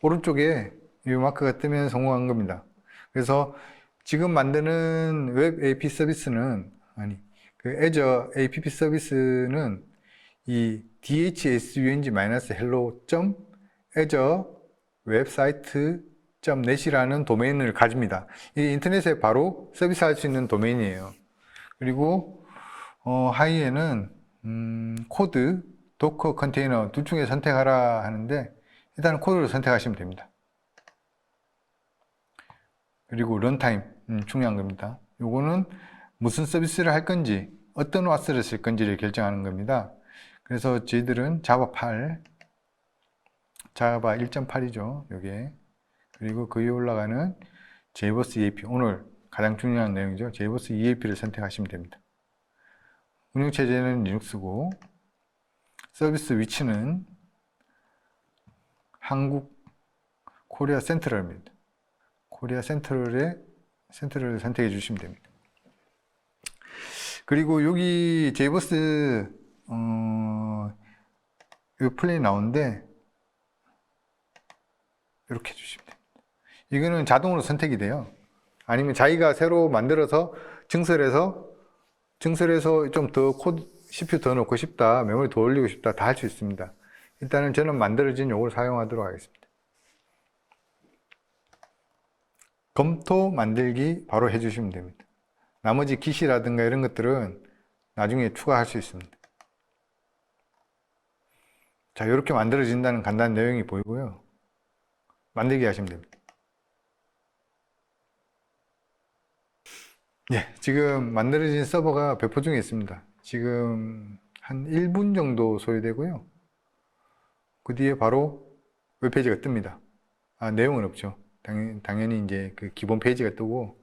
Speaker 1: 오른쪽에 이 마크가 뜨면 성공한 겁니다. 그래서 지금 만드는 웹 app 서비스는 그 Azure app 서비스는 이 dhsung-hello.azurewebsite.net이라는 도메인을 가집니다. 이 인터넷에 바로 서비스할 수 있는 도메인이에요. 그리고 하이에는 코드, 도커 컨테이너 둘 중에 선택하라 하는데 일단 코드를 선택하시면 됩니다. 그리고 런타임 중요한 겁니다. 요거는 무슨 서비스를 할 건지 어떤 왓스를 쓸 건지를 결정하는 겁니다. 그래서 저희들은 자바 1.8이죠. 요게. 그리고 그 위에 올라가는 JBoss EAP, 오늘 가장 중요한 내용이죠. JBoss EAP를 선택하시면 됩니다. 운영체제는 리눅스고 서비스 위치는 한국 코리아 센트럴입니다. 코리아 센트럴을 선택해 주시면 됩니다. 그리고 여기 JBoss 이 플랜이 나오는데 이렇게 해주시면 됩니다. 이거는 자동으로 선택이 돼요. 아니면 자기가 새로 만들어서 증설해서 좀 더 코드 CPU 더 넣고 싶다, 메모리 더 올리고 싶다, 다 할 수 있습니다. 일단은 저는 만들어진 요걸 사용하도록 하겠습니다. 검토 만들기 바로 해주시면 됩니다. 나머지 기시라든가 이런 것들은 나중에 추가할 수 있습니다. 자, 이렇게 만들어진다는 간단한 내용이 보이고요. 만들기 하시면 됩니다. 예, 지금 만들어진 서버가 배포 중에 있습니다. 지금 한 1분 정도 소요되고요. 그 뒤에 바로 웹페이지가 뜹니다. 내용은 없죠. 당연히 이제 그 기본 페이지가 뜨고,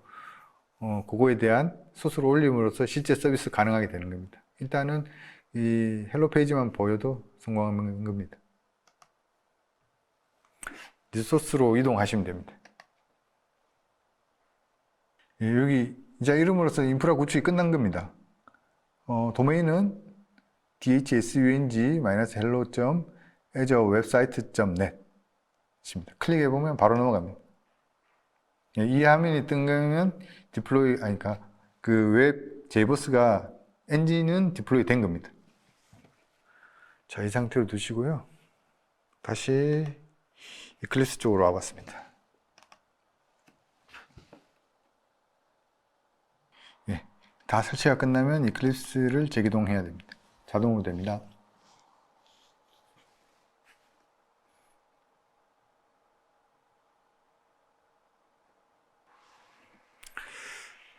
Speaker 1: 그거에 대한 소스를 올림으로써 실제 서비스 가능하게 되는 겁니다. 일단은 이 헬로 페이지만 보여도 성공하는 겁니다. 리소스로 이동하시면 됩니다. 예, 여기 이자 이름으로써 인프라 구축이 끝난 겁니다. 도메인은 dhsung-hello.azureWebsite.net 입니다. 클릭해보면 바로 넘어갑니다. 예, 이 화면이 뜬 거면 디플로이, 그러니까 그 웹 제이버스가 엔진은 디플로이 된 겁니다. 자, 이 상태로 두시고요. 다시 이클립스 쪽으로 와봤습니다. 예, 다 설치가 끝나면 이클립스를 재기동해야 됩니다. 자동으로 됩니다.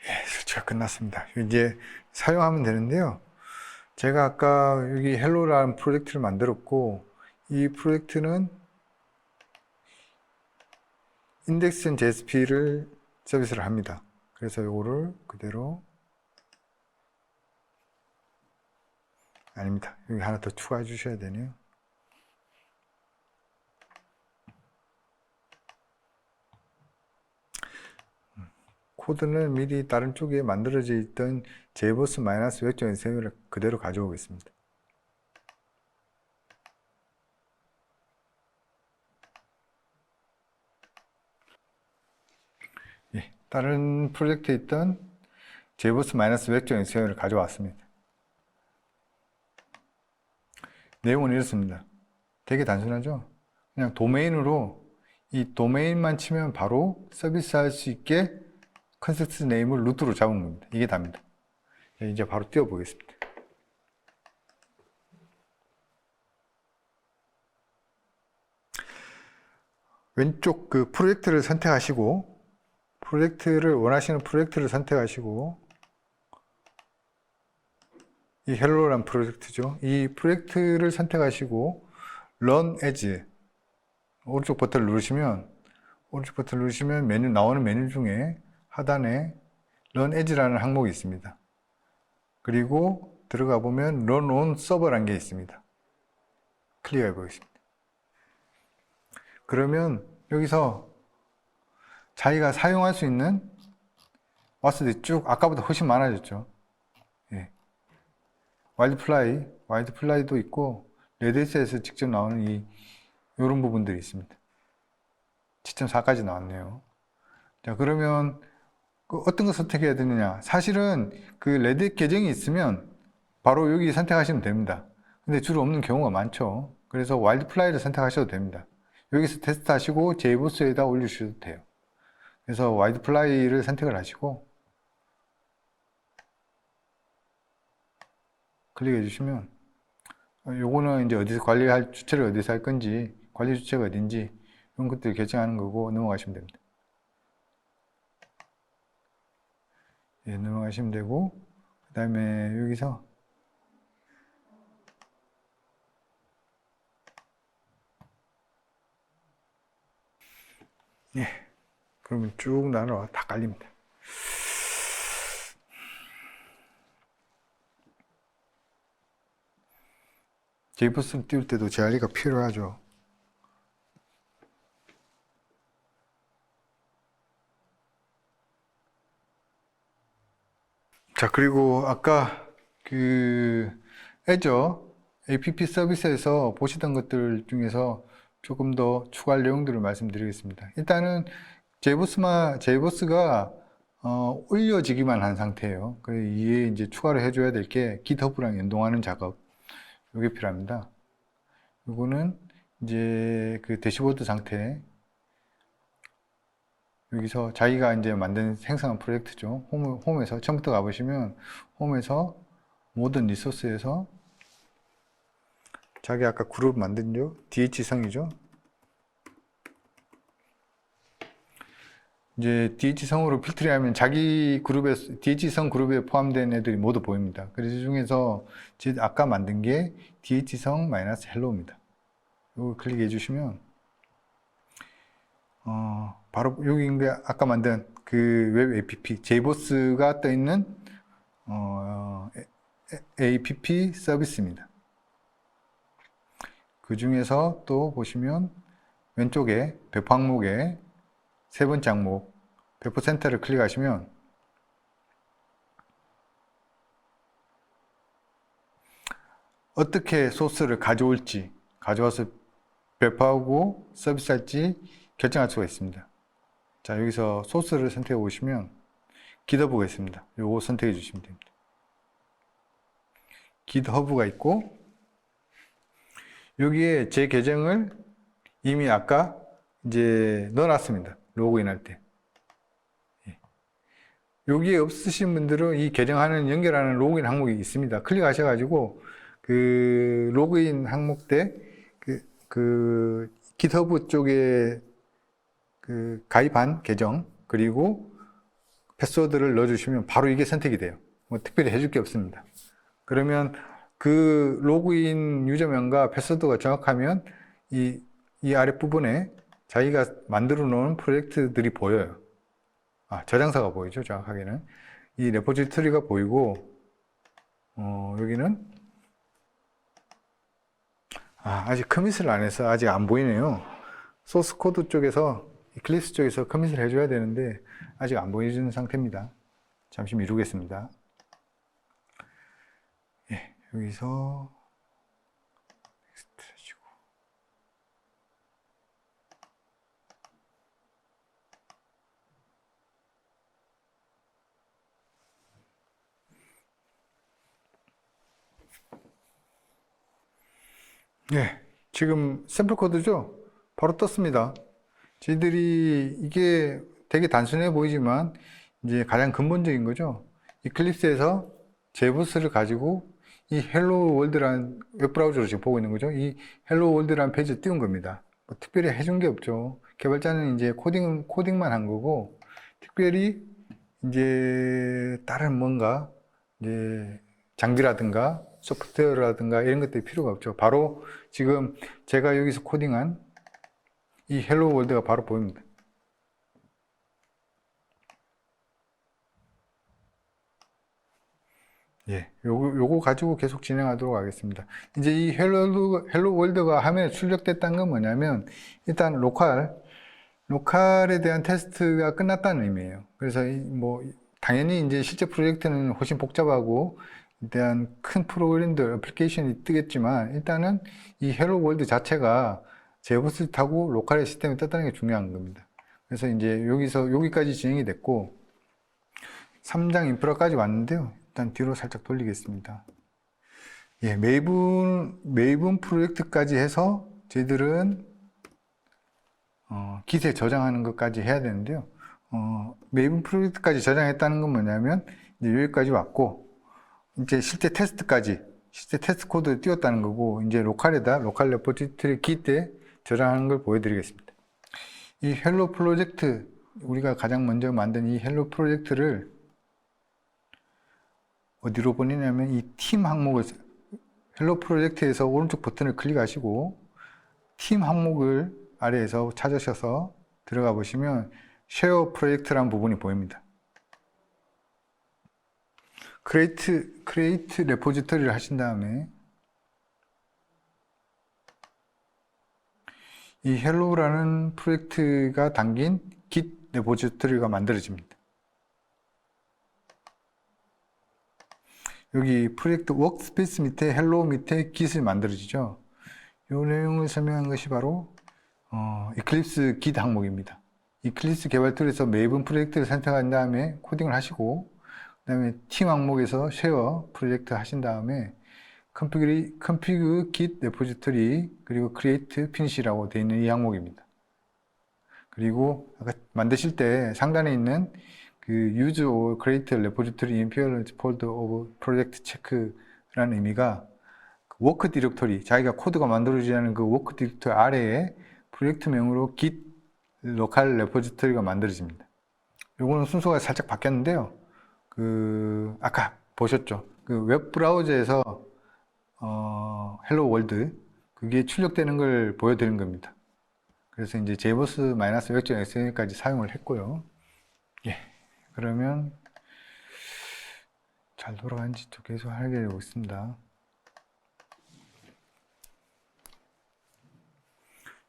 Speaker 1: 예, 설치가 끝났습니다. 이제 사용하면 되는데요. 제가 아까 여기 헬로라는 프로젝트를 만들었고, 이 프로젝트는 index.jsp를 서비스를 합니다. 그래서 이거를 그대로, 아닙니다. 여기 하나 더 추가해 주셔야 되네요. 코드는 미리 다른 쪽에 만들어져 있던 JBoss -웹.nc를 그대로 가져오겠습니다. 예, 다른 프로젝트에 있던 JBoss -웹.nc를 가져왔습니다. 내용은 이렇습니다. 되게 단순하죠? 그냥 도메인으로 이 도메인만 치면 바로 서비스할 수 있게 컨셉트 네임을 루트로 잡은 겁니다. 이게 답니다. 이제 바로 띄워보겠습니다. 왼쪽 그 프로젝트를 선택하시고, 원하시는 프로젝트를 선택하시고, 이 헬로란 프로젝트죠. 이 프로젝트를 선택하시고, Run As, 오른쪽 버튼을 누르시면, 나오는 메뉴 중에 하단에 Run As라는 항목이 있습니다. 그리고 들어가 보면 Run on Server라는 게 있습니다. 클릭해 보겠습니다. 그러면 여기서 자기가 사용할 수 있는 왔을 때 쭉 아까보다 훨씬 많아졌죠. 예. 와일드플라이도 있고 레드햇에서 직접 나오는 이런 부분들이 있습니다. 7.4까지 나왔네요. 자, 그러면 어떤 거 선택해야 되느냐? 사실은 그 레드햇 계정이 있으면 바로 여기 선택하시면 됩니다. 근데 주로 없는 경우가 많죠. 그래서 와일드플라이를 선택하셔도 됩니다. 여기서 테스트 하시고 JBoss에다 올리셔도 돼요. 그래서 와일드플라이를 선택을 하시고 클릭해 주시면 요거는 이제 어디서 관리할 주체를 어디서 할 건지, 관리 주체가 어딘지 이런 것들 결정하는 거고 넘어가시면 됩니다. 예, 넘어가시면 되고, 그 다음에 여기서 예, 그러면 쭉 나눠 다 깔립니다. JBoss를 띄울 때도 제한리가 필요하죠. 자, 그리고 아까 그 app 서비스에서 보시던 것들 중에서 조금 더 추가할 내용들을 말씀드리겠습니다. 일단은 제이보스가 올려지기만 한 상태예요. 그래서 이에 이제 추가로 해줘야 될 게 GitHub랑 연동하는 작업, 이게 필요합니다. 이거는 이제 그 대시보드 상태, 여기서 자기가 이제 만든 생성한 프로젝트죠. 홈에서 처음부터 가보시면 홈에서 모든 리소스에서 자기 아까 그룹 만든죠. DH성이죠. 이제 DH성으로 필터링하면 자기 그룹에 DH성 그룹에 포함된 애들이 모두 보입니다. 그래서 이 중에서 아까 만든 게 DH성 -hello입니다. 이거 클릭해 주시면 바로 여기 게 아까 만든 그 웹 app 제이보스가 떠 있는 app 서비스입니다. 그 중에서 또 보시면 왼쪽에 배포 항목에 세 번째 항목 배포 센터를 클릭하시면 어떻게 소스를 가져와서 배포하고 서비스할지 결정할 수가 있습니다. 자, 여기서 소스를 선택해 보시면 GitHub가 있습니다. 요거 선택해 주시면 됩니다. GitHub가 있고 여기에 제 계정을 이미 아까 이제 넣어놨습니다. 로그인할 때. 여기에 없으신 분들은 이 계정하는 연결하는 로그인 항목이 있습니다. 클릭하셔가지고 그 로그인 항목 때 그 GitHub 쪽에 그 가입한 계정 그리고 패스워드를 넣어주시면 바로 이게 선택이 돼요. 뭐 특별히 해줄 게 없습니다. 그러면 그 로그인 유저명과 패스워드가 정확하면 이 아랫부분에 자기가 만들어 놓은 프로젝트들이 보여요. 저장사가 보이죠. 정확하게는 이 레포지토리가 보이고 여기는 아직 커밋을 안 해서 아직 안 보이네요. 소스 코드 쪽에서 이클립스 쪽에서 커밋을 해줘야 되는데 아직 안 보여주는 상태입니다. 잠시 미루겠습니다. 예, 여기서 넥스트 해주고 예, 지금 샘플 코드죠? 바로 떴습니다. 저희들이 이게 되게 단순해 보이지만 이제 가장 근본적인 거죠. 이클립스에서 제이보스를 가지고 이 헬로 월드라는 웹브라우저로 지금 보고 있는 거죠. 이 헬로 월드라는 페이지를 띄운 겁니다. 뭐 특별히 해준 게 없죠. 개발자는 이제 코딩만 한 거고 특별히 이제 다른 뭔가 이제 장비라든가 소프트웨어라든가 이런 것들이 필요가 없죠. 바로 지금 제가 여기서 코딩한 이 헬로 월드가 바로 보입니다. 예, 요거 가지고 계속 진행하도록 하겠습니다. 이제 이 헬로 월드가 화면에 출력됐다는 건 뭐냐면 일단 로컬에 대한 테스트가 끝났다는 의미예요. 그래서 뭐 당연히 이제 실제 프로젝트는 훨씬 복잡하고 대한 큰 프로그램들 애플리케이션이 뜨겠지만 일단은 이 헬로 월드 자체가 제이보스를 타고 로컬의 시스템에 떴다는 게 중요한 겁니다. 그래서 이제 여기까지 진행이 됐고 3장 인프라까지 왔는데요. 일단 뒤로 살짝 돌리겠습니다. 예, 메이븐 프로젝트까지 해서 저희들은 기세 저장하는 것까지 해야 되는데요. 메이븐 프로젝트까지 저장했다는 건 뭐냐면 이제 여기까지 왔고 이제 실제 테스트 코드를 띄웠다는 거고 이제 로컬 레포지토리 기때 저장하는 걸 보여드리겠습니다. 이 헬로 프로젝트 우리가 가장 먼저 만든 이 헬로 프로젝트를 어디로 보내냐면 이 팀 항목을 헬로 프로젝트에서 오른쪽 버튼을 클릭하시고 팀 항목을 아래에서 찾으셔서 들어가 보시면 쉐어 프로젝트라는 부분이 보입니다. 크리에이트 레포지토리를 하신 다음에 이 헬로라는 프로젝트가 담긴 Git 레포지토리가 만들어집니다. 여기 프로젝트 워크스페이스 밑에 헬로 밑에 Git을 만들어지죠. 이 내용을 설명한 것이 바로 이클립스 Git 항목입니다. 이클립스 개발 툴에서 매번 프로젝트를 선택한 다음에 코딩을 하시고, 그 다음에 팀 항목에서 쉐어 프로젝트 하신 다음에 config git repository 그리고 create finish라고 되어 있는 이 항목입니다. 그리고 아까 만드실 때 상단에 있는 그 use or create repository in parent folder of project check라는 의미가 워크 디렉토리, 자기가 코드가 만들어지지 않은 그 워크 디렉토리 아래에 프로젝트명으로 git 로컬 레포지토리가 만들어집니다. 요거는 순서가 살짝 바뀌었는데요. 아까 보셨죠? 그 웹 브라우저에서 헬로 월드 그게 출력되는 걸 보여드리는 겁니다. 그래서 이제 JBoss-X.XML까지 사용을 했고요. 예. 그러면 잘 돌아가는지 또 계속 하게 되고 있습니다.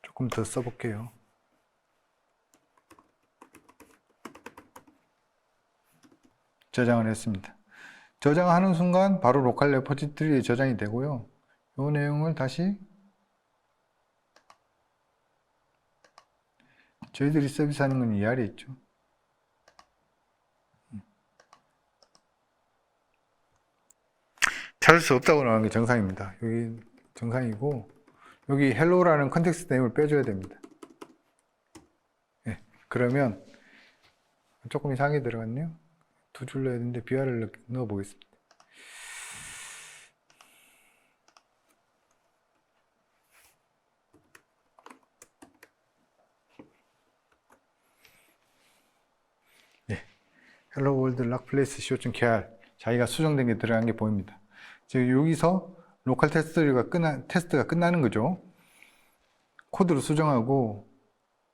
Speaker 1: 조금 더 써볼게요. 저장을 했습니다. 저장하는 순간 바로 로컬 레포지토리에 저장이 되고요. 이 내용을 다시 저희들이 서비스하는 건 이 아래에 있죠. 찾을 수 없다고 나오는 게 정상입니다. 여기 정상이고, 여기 헬로라는 컨텍스트 네임을 빼줘야 됩니다. 예, 그러면 조금 이상하게 들어갔네요. 두 줄 넣어야 되는데 BR을 넣어 보겠습니다. 예, 헬로 월드 락 플레이스 co.kr 자기가 수정된 게 들어간 게 보입니다. 지금 여기서 로컬 테스트가 끝나는 거죠. 코드를 수정하고,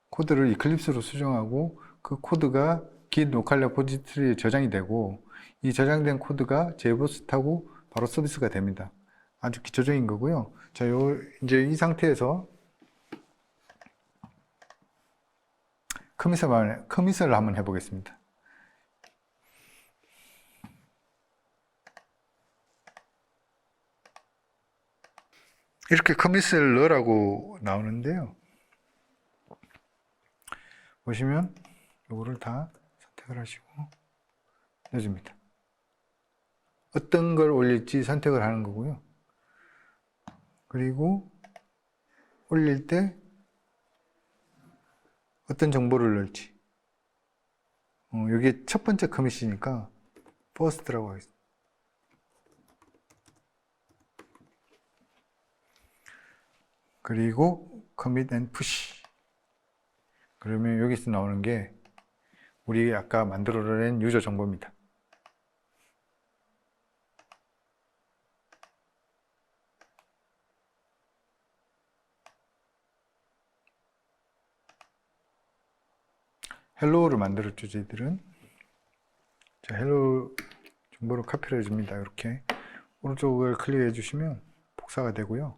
Speaker 1: 코드를 이클립스로 수정하고, 그 코드가 git 로컬 레포지토리에 저장이 되고, 이 저장된 코드가 JBoss 타고 바로 서비스가 됩니다. 아주 기초적인 거고요. 자, 이제 이 상태에서 커밋을 한번 해보겠습니다. 이렇게 커밋을 넣으라고 나오는데요. 보시면 이거를 다 선택을 하시고 넣어줍니다. 어떤 걸 올릴지 선택을 하는 거고요. 그리고 올릴 때 어떤 정보를 넣을지. 여기 첫 번째 커밋이니까 first라고 하겠습니다. 그리고 commit and push. 그러면 여기서 나오는 게 우리 아까 만들어낸 유저 정보입니다. 헬로우를 만들었죠, 저희들은. 자, 헬로 정보를 카피를 해줍니다. 이렇게 오른쪽을 클릭해 주시면 복사가 되고요.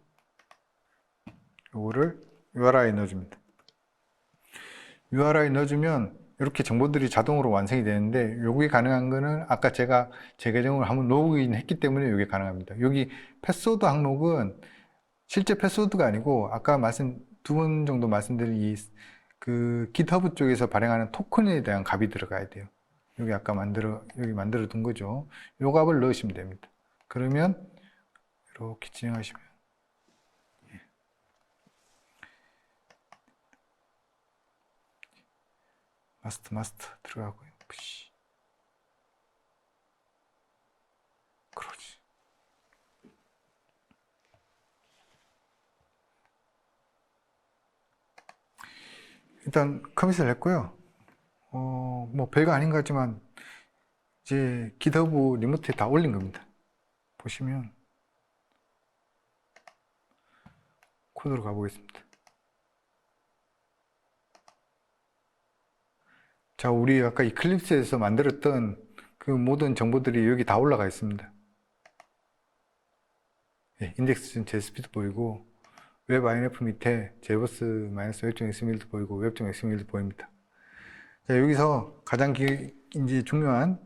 Speaker 1: 이거를 URI에 넣어줍니다. URI에 넣어주면 이렇게 정보들이 자동으로 완성이 되는데, 여기 가능한 거는 아까 제가 제 계정을 한번 로그인 했기 때문에 이게 가능합니다. 여기 패스워드 항목은 실제 패스워드가 아니고 아까 두 번 정도 말씀드린 그 GitHub 쪽에서 발행하는 토큰에 대한 값이 들어가야 돼요. 여기 아까 여기 만들어 둔 거죠. 요 값을 넣으시면 됩니다. 그러면 이렇게 진행하시면 마스터 들어가고요. 푸시. 그러지. 일단 커밋을 했고요. 뭐 별거 아닌 것 같지만 이제 GitHub 리모트에 다 올린 겁니다. 보시면 코드로 가보겠습니다. 자, 우리 아까 이클립스에서 만들었던 그 모든 정보들이 여기 다 올라가 있습니다. 예, index.jsp도 보이고 웹 INF 밑에 JBoss-X.XML도 보이고 웹.xml도 보입니다. 자, 여기서 가장 이제 중요한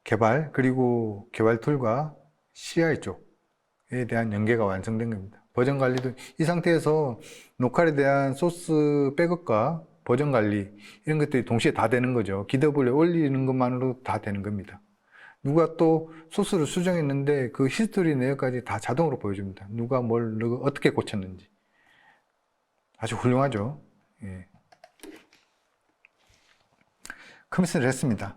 Speaker 1: 개발, 그리고 개발 툴과 CI 쪽에 대한 연계가 완성된 겁니다. 버전 관리도 이 상태에서 로컬에 대한 소스 백업과 버전 관리 이런 것들이 동시에 다 되는 거죠. GitHub에 올리는 것만으로 다 되는 겁니다. 누가 또 소스를 수정했는데 그 히스토리 내역까지 다 자동으로 보여줍니다. 누가 뭘 어떻게 고쳤는지. 아주 훌륭하죠. 예. 커밋을 했습니다.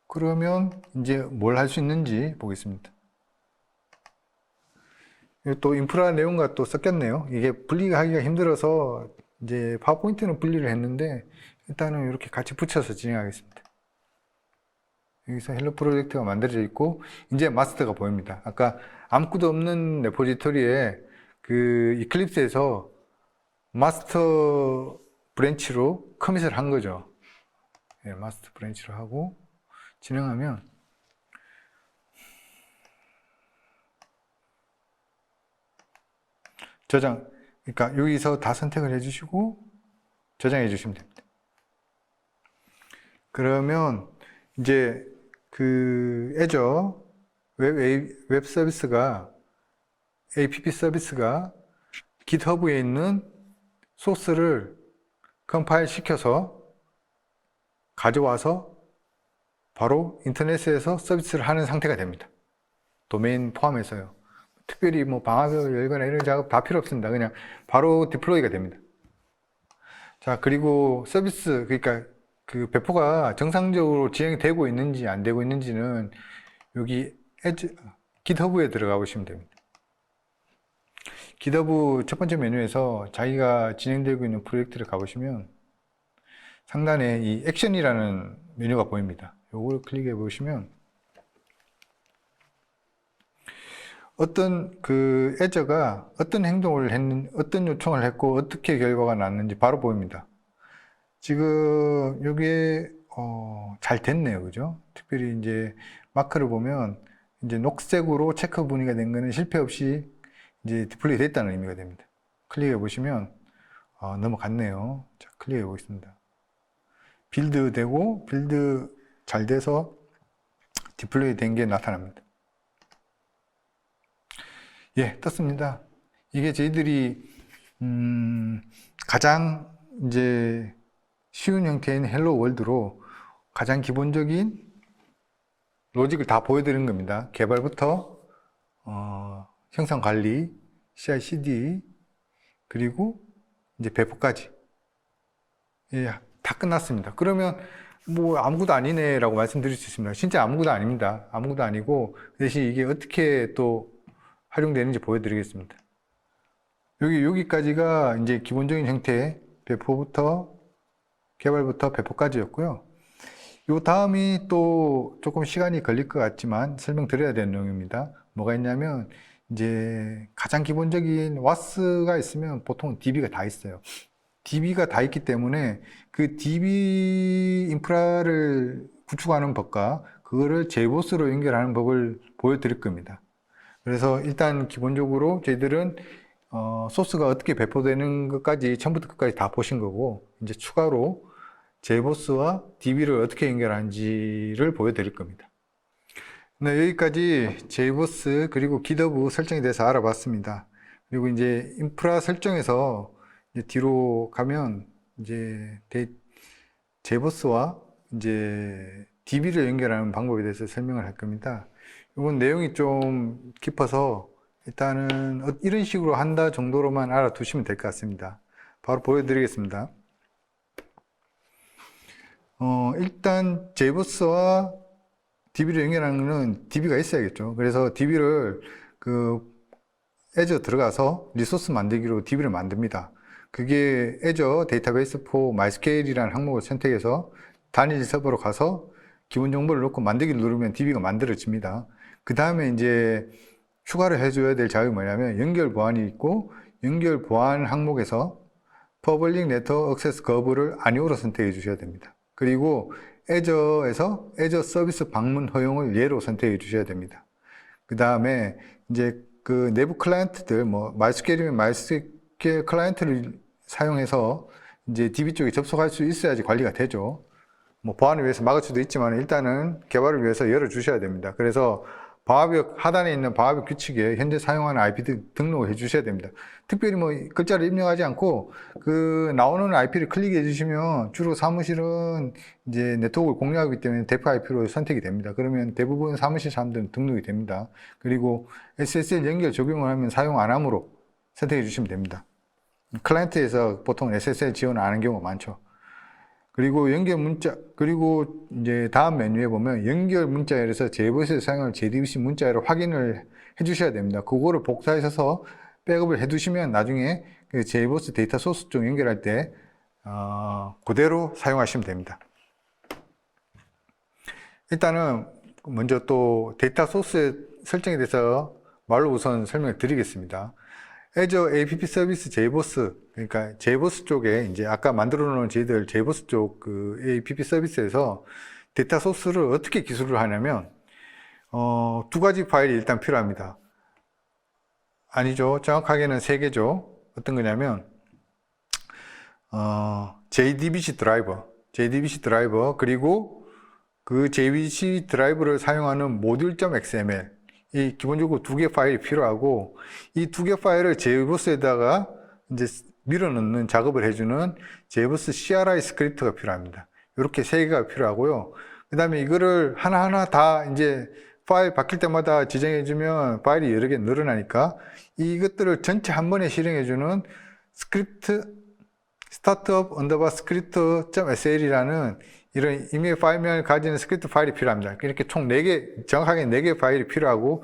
Speaker 1: 그러면 이제 뭘 할 수 있는지 보겠습니다. 또 인프라 내용과 또 섞였네요. 이게 분리하기가 힘들어서 이제 파워포인트는 분리를 했는데 일단은 이렇게 같이 붙여서 진행하겠습니다. 여기서 헬로 프로젝트가 만들어져 있고 이제 마스터가 보입니다. 아까 아무것도 없는 레포지토리에 그 이클립스에서 마스터 브랜치로 커밋을 한 거죠. 네, 마스터 브랜치로 하고 진행하면 저장, 그러니까 여기서 다 선택을 해주시고 저장해 주시면 됩니다. 그러면 이제 그 애저 웹 서비스가 app 서비스가 GitHub에 있는 소스를 컴파일 시켜서 가져와서 바로 인터넷에서 서비스를 하는 상태가 됩니다. 도메인 포함해서요. 특별히 뭐 방학을 열거나 이런 작업 다 필요 없습니다. 그냥 바로 디플로이가 됩니다. 자, 그리고 서비스, 그러니까 그 배포가 정상적으로 진행이 되고 있는지 안 되고 있는지는 여기 GitHub에 들어가 보시면 됩니다. GitHub 첫 번째 메뉴에서 자기가 진행되고 있는 프로젝트를 가보시면 상단에 이 액션이라는 메뉴가 보입니다. 요걸 클릭해 보시면 어떤 그 애저가 어떤 행동을 했는, 어떤 요청을 했고 어떻게 결과가 났는지 바로 보입니다. 지금 여기에 잘 됐네요, 그죠? 특별히 이제 마크를 보면 이제 녹색으로 체크 무늬가 된 거는 실패 없이 이제 디플레이 됐다는 의미가 됩니다. 클릭해 보시면 넘어갔네요. 자, 클릭해 보겠습니다. 빌드 되고 빌드 잘 돼서 디플레이 된 게 나타납니다. 예, 떴습니다. 이게 저희들이 가장 이제 쉬운 형태인 헬로 월드로 가장 기본적인 로직을 다 보여드리는 겁니다. 개발부터 형상 관리, CI/CD 그리고 이제 배포까지 예, 다 끝났습니다. 그러면 뭐 아무것도 아니네라고 말씀드릴 수 있습니다. 진짜 아무것도 아닙니다. 아무것도 아니고 대신 이게 어떻게 또 활용되는지 보여드리겠습니다. 여기까지가 이제 기본적인 형태의 배포부터 개발부터 배포까지였고요. 요 다음이 또 조금 시간이 걸릴 것 같지만 설명드려야 되는 내용입니다. 뭐가 있냐면 이제 가장 기본적인 WAS가 있으면 보통 DB가 다 있어요. DB가 다 있기 때문에 그 DB 인프라를 구축하는 법과 그거를 JBoss로 연결하는 법을 보여드릴 겁니다. 그래서 일단 기본적으로 저희들은 소스가 어떻게 배포되는 것까지 처음부터 끝까지 다 보신 거고 이제 추가로 JBoss와 DB를 어떻게 연결하는지를 보여드릴 겁니다. 네, 여기까지 JBoss 그리고 GitHub 설정에 대해서 알아봤습니다. 그리고 이제 인프라 설정에서 이제 뒤로 가면 이제 JBoss와 이제 DB를 연결하는 방법에 대해서 설명을 할 겁니다. 이건 내용이 좀 깊어서 일단은 이런 식으로 한다 정도로만 알아두시면 될 것 같습니다. 바로 보여드리겠습니다. 일단 JBoss와 DB를 연결하는 것은 DB가 있어야겠죠. 그래서 DB를 애저 들어가서 리소스 만들기로 DB를 만듭니다. 그게 애저 데이터베이스 포 MySQL이라는 항목을 선택해서 단일 서버로 가서 기본 정보를 넣고 만들기를 누르면 DB가 만들어집니다. 그 다음에 이제 추가로 해줘야 될 작업이 뭐냐면 연결 보안이 있고 연결 보안 항목에서 Public Network Access 거부를 아니오로 선택해 주셔야 됩니다. 그리고 애저에서 애저 서비스 방문 허용을 예로 선택해 주셔야 됩니다. 그 다음에 이제 그 내부 클라이언트들 뭐 MySQL이면 MySQL 클라이언트를 사용해서 이제 DB 쪽에 접속할 수 있어야지 관리가 되죠. 뭐 보안을 위해서 막을 수도 있지만 일단은 개발을 위해서 열어주셔야 됩니다. 그래서 방화벽 하단에 있는 방화벽 규칙에 현재 사용하는 IP 등록을 해주셔야 됩니다. 특별히 뭐 글자를 입력하지 않고 그 나오는 IP를 클릭해 주시면 주로 사무실은 이제 네트워크를 공유하기 때문에 대표 IP로 선택이 됩니다. 그러면 대부분 사무실 사람들은 등록이 됩니다. 그리고 SSL 연결 적용을 하면 사용 안 함으로 선택해 주시면 됩니다. 클라이언트에서 보통 SSL 지원을 안 하는 경우가 많죠. 그리고 연결 문자, 그리고 이제 다음 메뉴에 보면 연결 문자열에서 제이버스에서 사용할 JDBC 문자열을 확인을 해 주셔야 됩니다. 그거를 복사하셔서 백업을 해 두시면 나중에 그 제이버스 데이터 소스 쪽 연결할 때 그대로 사용하시면 됩니다. 일단은 먼저 또 데이터 소스의 설정에 대해서 말로 우선 설명을 드리겠습니다. Azure App Service JBoss, 그러니까 JBoss 쪽에 이제 아까 만들어 놓은 저희들 JBoss 쪽 그 App 서비스에서 데이터 소스를 어떻게 기술을 하냐면 두 가지 파일이 일단 필요합니다. 아니죠. 정확하게는 세 개죠. 어떤 거냐면 JDBC 드라이버 그리고 그 JDBC 드라이버를 사용하는 module.xml 이 기본적으로 두 개 파일이 필요하고 이 두 개 파일을 제이버스에다가 이제 밀어넣는 작업을 해주는 제이버스 CRI 스크립트가 필요합니다. 이렇게 세 개가 필요하고요. 그 다음에 이거를 하나하나 다 이제 파일 바뀔 때마다 지정해주면 파일이 여러 개 늘어나니까 이것들을 전체 한 번에 실행해주는 스크립트 startup script.sl이라는 이런 이메일 파일명을 가지는 스크립트 파일이 필요합니다. 이렇게 총 4개, 정확하게 4개 파일이 필요하고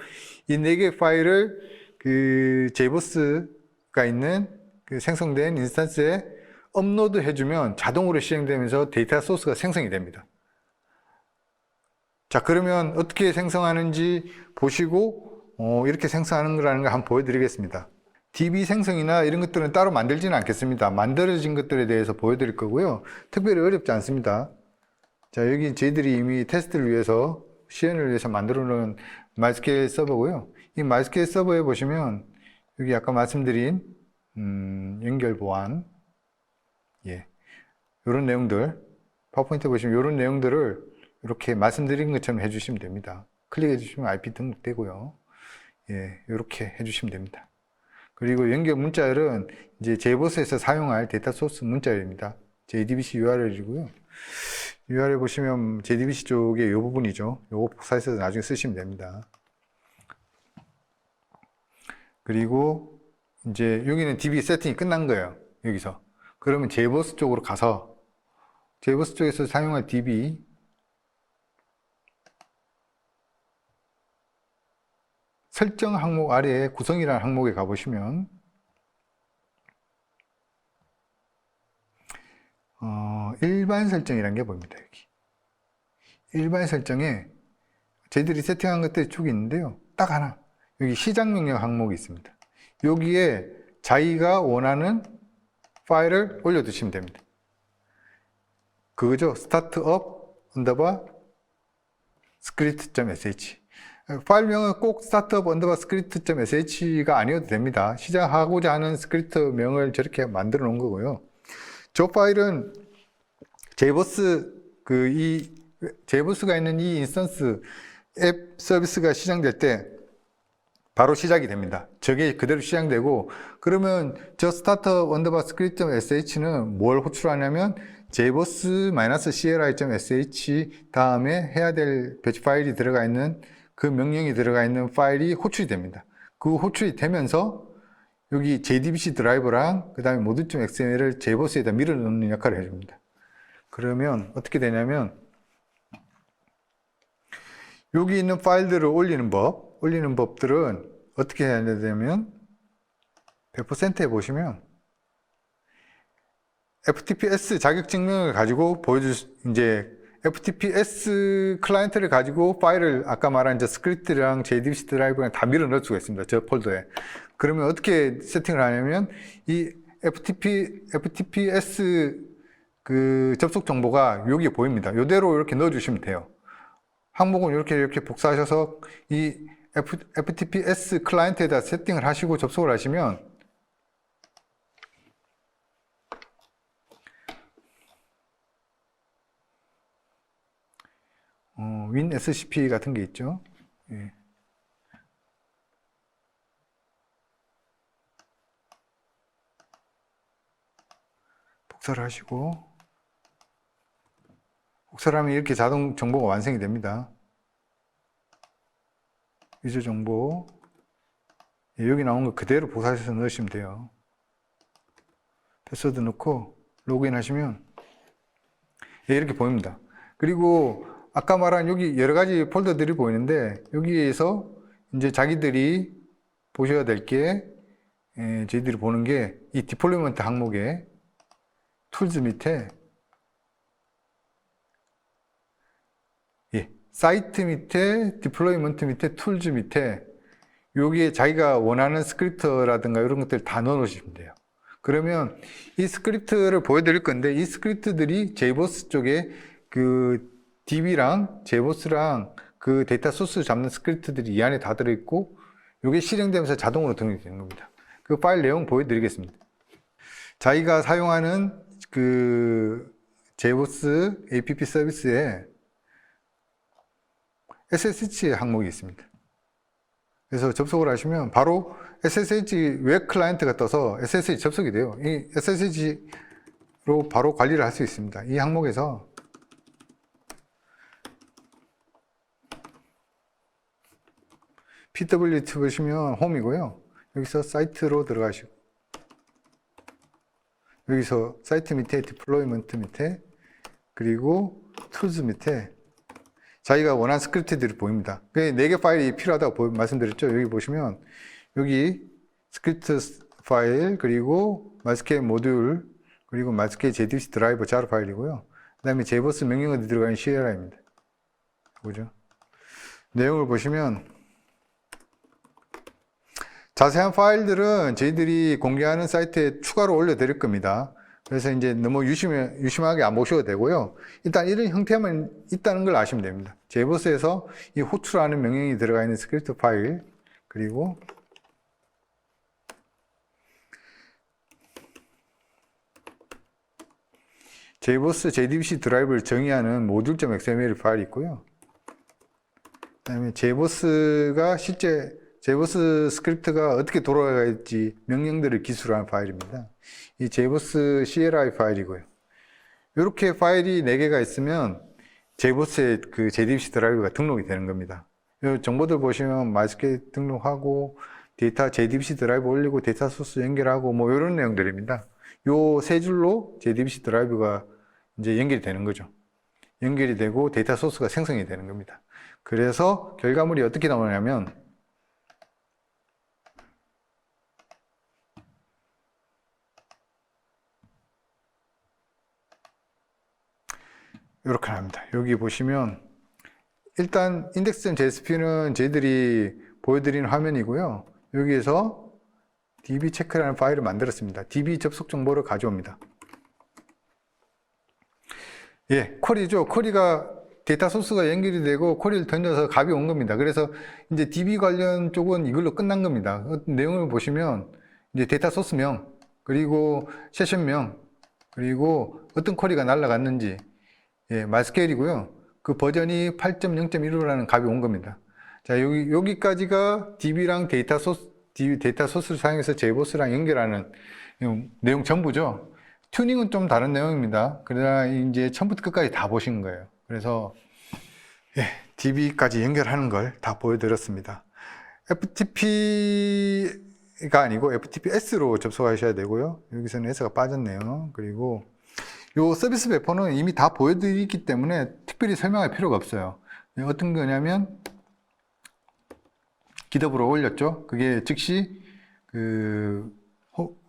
Speaker 1: 이 4개 파일을 그 제이버스가 있는 그 생성된 인스턴스에 업로드 해주면 자동으로 실행되면서 데이터 소스가 생성이 됩니다. 자, 그러면 어떻게 생성하는지 보시고 이렇게 생성하는 거라는 걸 한번 보여드리겠습니다. DB 생성이나 이런 것들은 따로 만들지는 않겠습니다. 만들어진 것들에 대해서 보여드릴 거고요. 특별히 어렵지 않습니다. 자, 여기 저희들이 이미 테스트를 위해서, 시연을 위해서 만들어 놓은 MySQL 서버고요. 이 MySQL 서버에 보시면 여기 아까 말씀드린 연결 보안, 이런 내용들, 파워포인트 보시면 이런 내용들을 이렇게 말씀드린 것처럼 해주시면 됩니다. 클릭해 주시면 IP 등록되고요. 이렇게 해주시면 됩니다. 그리고 연결 문자열은 이제 제이버스에서 사용할 데이터 소스 문자열입니다. JDBC URL이고요. URL 보시면 JDBC 쪽에 이 부분이죠. 요거 복사해서 나중에 쓰시면 됩니다. 그리고 이제 여기는 DB 세팅이 끝난 거예요. 여기서. 그러면 제이버스 쪽으로 가서 제이버스 쪽에서 사용할 DB 설정 항목 아래에 구성이라는 항목에 가보시면 일반 설정이라는 게 보입니다. 여기 일반 설정에 저희들이 세팅한 것들이 쭉 있는데요. 딱 하나, 여기 시작 명령 항목이 있습니다. 여기에 자기가 원하는 파일을 올려두시면 됩니다. 그거죠. startup_script.sh 파일명은 꼭 startup_script.sh가 아니어도 됩니다. 시작하고자 하는 스크립트 명을 저렇게 만들어 놓은 거고요. 저 파일은 제이버스가 있는 이 인스턴스 앱 서비스가 시작될 때 바로 시작이 됩니다. 저게 그대로 시작되고, 그러면 저 startup_script.sh는 뭘 호출하냐면 제이버스-cli.sh 다음에 해야 될 배치 파일이 들어가 있는 그 명령이 들어가 있는 파일이 호출이 됩니다. 그 호출이 되면서 여기 JDBC 드라이버랑 그 다음에 module.xml을 제이버스에다 밀어넣는 역할을 해줍니다. 그러면 어떻게 되냐면 여기 있는 파일들을 올리는 법들은 어떻게 해야 되냐면 100%에 보시면 FTPS 자격증명을 가지고 이제 FTPS 클라이언트를 가지고 파일을 아까 말한 저 스크립트랑 JDBC 드라이브랑 다 밀어 넣을 수가 있습니다. 저 폴더에. 그러면 어떻게 세팅을 하냐면 이 FTPS 그 접속 정보가 여기에 보입니다. 이대로 이렇게 넣어주시면 돼요. 항목은 이렇게 복사하셔서 이 FTPS 클라이언트에다 세팅을 하시고 접속을 하시면 WinSCP 같은 게 있죠. 예. 복사를 하시고, 복사를 하면 이렇게 자동 정보가 완성이 됩니다. 유저 정보, 예, 여기 나온 거 그대로 복사해서 넣으시면 돼요. 패스워드 넣고 로그인 하시면 예, 이렇게 보입니다. 그리고 아까 말한 여기 여러 가지 폴더들이 보이는데, 여기에서 이제 자기들이 보셔야 될 게, 저희들이 보는 게 이 디플로이먼트 항목에 툴즈 밑에, 예, 사이트 밑에, 디플로이먼트 밑에, 툴즈 밑에 여기에 자기가 원하는 스크립트라든가 이런 것들 다 넣어 놓으시면 돼요. 그러면 이 스크립트를 보여드릴 건데, 이 스크립트들이 JBoss 쪽에 그 DB랑 JBoss랑 그 데이터 소스 잡는 스크립트들이 이 안에 다 들어있고, 이게 실행되면서 자동으로 등록이 되는 겁니다. 그 파일 내용 보여드리겠습니다. 자기가 사용하는 그 JBoss app 서비스에 SSH 항목이 있습니다. 그래서 접속을 하시면 바로 SSH 웹 클라이언트가 떠서 SSH 접속이 돼요. 이 SSH로 바로 관리를 할 수 있습니다. 이 항목에서 PWT 보시면 홈이고요. 여기서 사이트로 들어가시고, 여기서 사이트 밑에 디플로이먼트 밑에, 그리고 툴즈 밑에 자기가 원하는 스크립트들이 보입니다. 4개 파일이 필요하다고 말씀드렸죠. 여기 보시면 여기 스크립트 파일, 그리고 MySQL 모듈, 그리고 MySQL JDBC 드라이버 jar 파일이고요. 그 다음에 JBoss 명령어들이 들어가는 CLI입니다. 보죠. 내용을 보시면 자세한 파일들은 저희들이 공개하는 사이트에 추가로 올려드릴 겁니다. 그래서 이제 너무 유심하게 안 보셔도 되고요. 일단 이런 형태만 있다는 걸 아시면 됩니다. JBoss에서 이 호출하는 명령이 들어가 있는 스크립트 파일, 그리고 JBoss JDBC 드라이브를 정의하는 모듈.xml 파일이 있고요. 그 다음에 JBoss가 실제 JBoss 스크립트가 어떻게 돌아갈지 명령들을 기술하는 파일입니다. 이 JBoss CLI 파일이고요. 이렇게 파일이 4개가 있으면 JBoss의 그 JDBC 드라이브가 등록이 되는 겁니다. 이 정보들 보시면 MySQL 등록하고, 데이터 JDBC 드라이브 올리고, 데이터 소스 연결하고, 뭐 이런 내용들입니다. 요 3줄로 JDBC 드라이브가 이제 연결이 되는 거죠. 연결이 되고 데이터 소스가 생성이 되는 겁니다. 그래서 결과물이 어떻게 나오냐면, 이렇게 합니다. 여기 보시면 일단 index.jsp는 저희들이 보여드리는 화면이고요. 여기에서 db 체크라는 파일을 만들었습니다. db 접속 정보를 가져옵니다. 예, 쿼리죠. 쿼리가 데이터 소스가 연결이 되고 쿼리를 던져서 값이 온 겁니다. 그래서 이제 db 관련 쪽은 이걸로 끝난 겁니다. 내용을 보시면 이제 데이터 소스명, 그리고 세션명, 그리고 어떤 쿼리가 날아갔는지, 예, MySQL이고요. 그 버전이 8.0.15라는 값이 온 겁니다. 자, 여기까지가 DB랑 데이터 소스를 사용해서 JBoss랑 연결하는 내용 전부죠. 튜닝은 좀 다른 내용입니다. 그러나 이제 처음부터 끝까지 다 보신 거예요. 그래서 예, DB까지 연결하는 걸 다 보여드렸습니다. FTP가 아니고 FTPS로 접속하셔야 되고요. 여기서는 S가 빠졌네요. 그리고 요 서비스 배포는 이미 다 보여드리기 때문에 특별히 설명할 필요가 없어요. 어떤 거냐면 GitHub으로 올렸죠. 그게 즉시 그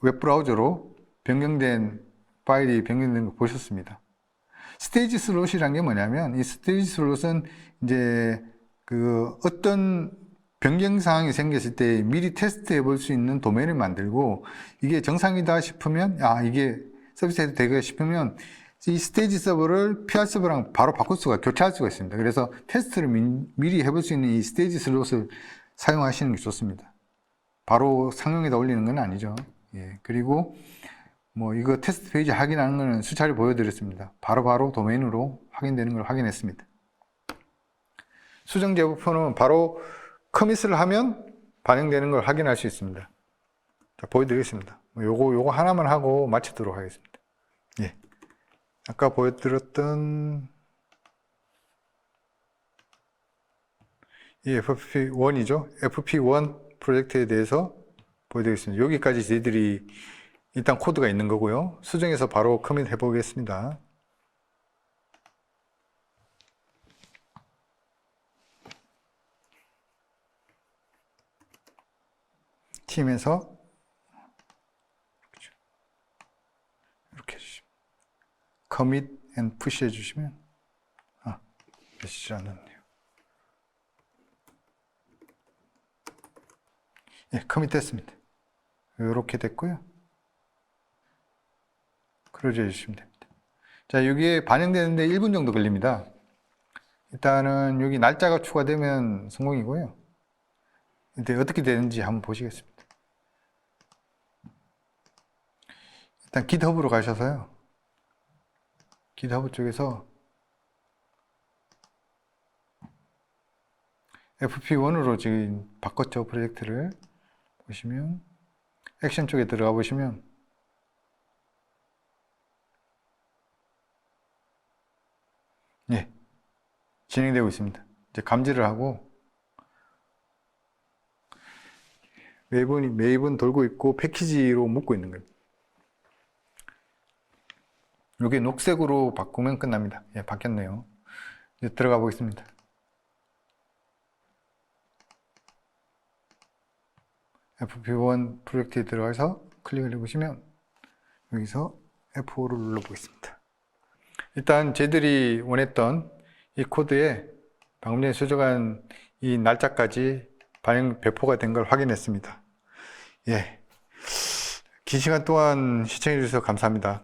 Speaker 1: 웹브라우저로 변경된 파일이 변경된 거 보셨습니다. 스테이지 슬롯이란 게 뭐냐면, 이 스테이지 슬롯은 이제 그 어떤 변경 사항이 생겼을 때 미리 테스트 해볼 수 있는 도메인을 만들고, 이게 정상이다 싶으면, 이게 서비스해도 되겠다 싶으면 이 스테이지 서버를 PR 서버랑 바로 바꿀 수가, 교체할 수가 있습니다. 그래서 테스트를 미리 해볼 수 있는 이 스테이지 슬롯을 사용하시는 게 좋습니다. 바로 상용에다 올리는 건 아니죠. 예, 그리고 뭐 이거 테스트 페이지 확인하는 거는 수차례 보여드렸습니다. 바로바로 도메인으로 확인되는 걸 확인했습니다. 수정 제보표는 바로 커밋을 하면 반영되는 걸 확인할 수 있습니다. 자, 보여드리겠습니다. 요거 하나만 하고 마치도록 하겠습니다. 예. 아까 보여드렸던 이 FP1이죠. FP1 프로젝트에 대해서 보여드리겠습니다. 여기까지 저희들이 일단 코드가 있는 거고요. 수정해서 바로 커밋 해보겠습니다. 팀에서 이렇게 해주시면 commit and push 해주시면 메시지를 안 넣네요. 예, 커밋 됐습니다. 이렇게 됐고요. 클로즈 해주시면 됩니다. 자, 여기에 반영되는데 1분 정도 걸립니다. 일단은 여기 날짜가 추가되면 성공이고요. 근데 어떻게 되는지 한번 보시겠습니다. 일단 GitHub으로 가셔서요. GitHub 쪽에서 FP1으로 지금 바꿨죠, 프로젝트를. 보시면 액션 쪽에 들어가 보시면 예, 진행되고 있습니다. 이제 감지를 하고 매번 돌고 있고 패키지로 묶고 있는 거예요. 이게 녹색으로 바꾸면 끝납니다. 예, 바뀌었네요. 이제 들어가 보겠습니다. FP1 프로젝트에 들어가서 클릭을 해보시면 여기서 F5를 눌러보겠습니다. 일단 저희들이 원했던 이 코드에 방금 전에 수정한 이 날짜까지 배포가 된 걸 확인했습니다. 예, 긴 시간 동안 시청해 주셔서 감사합니다.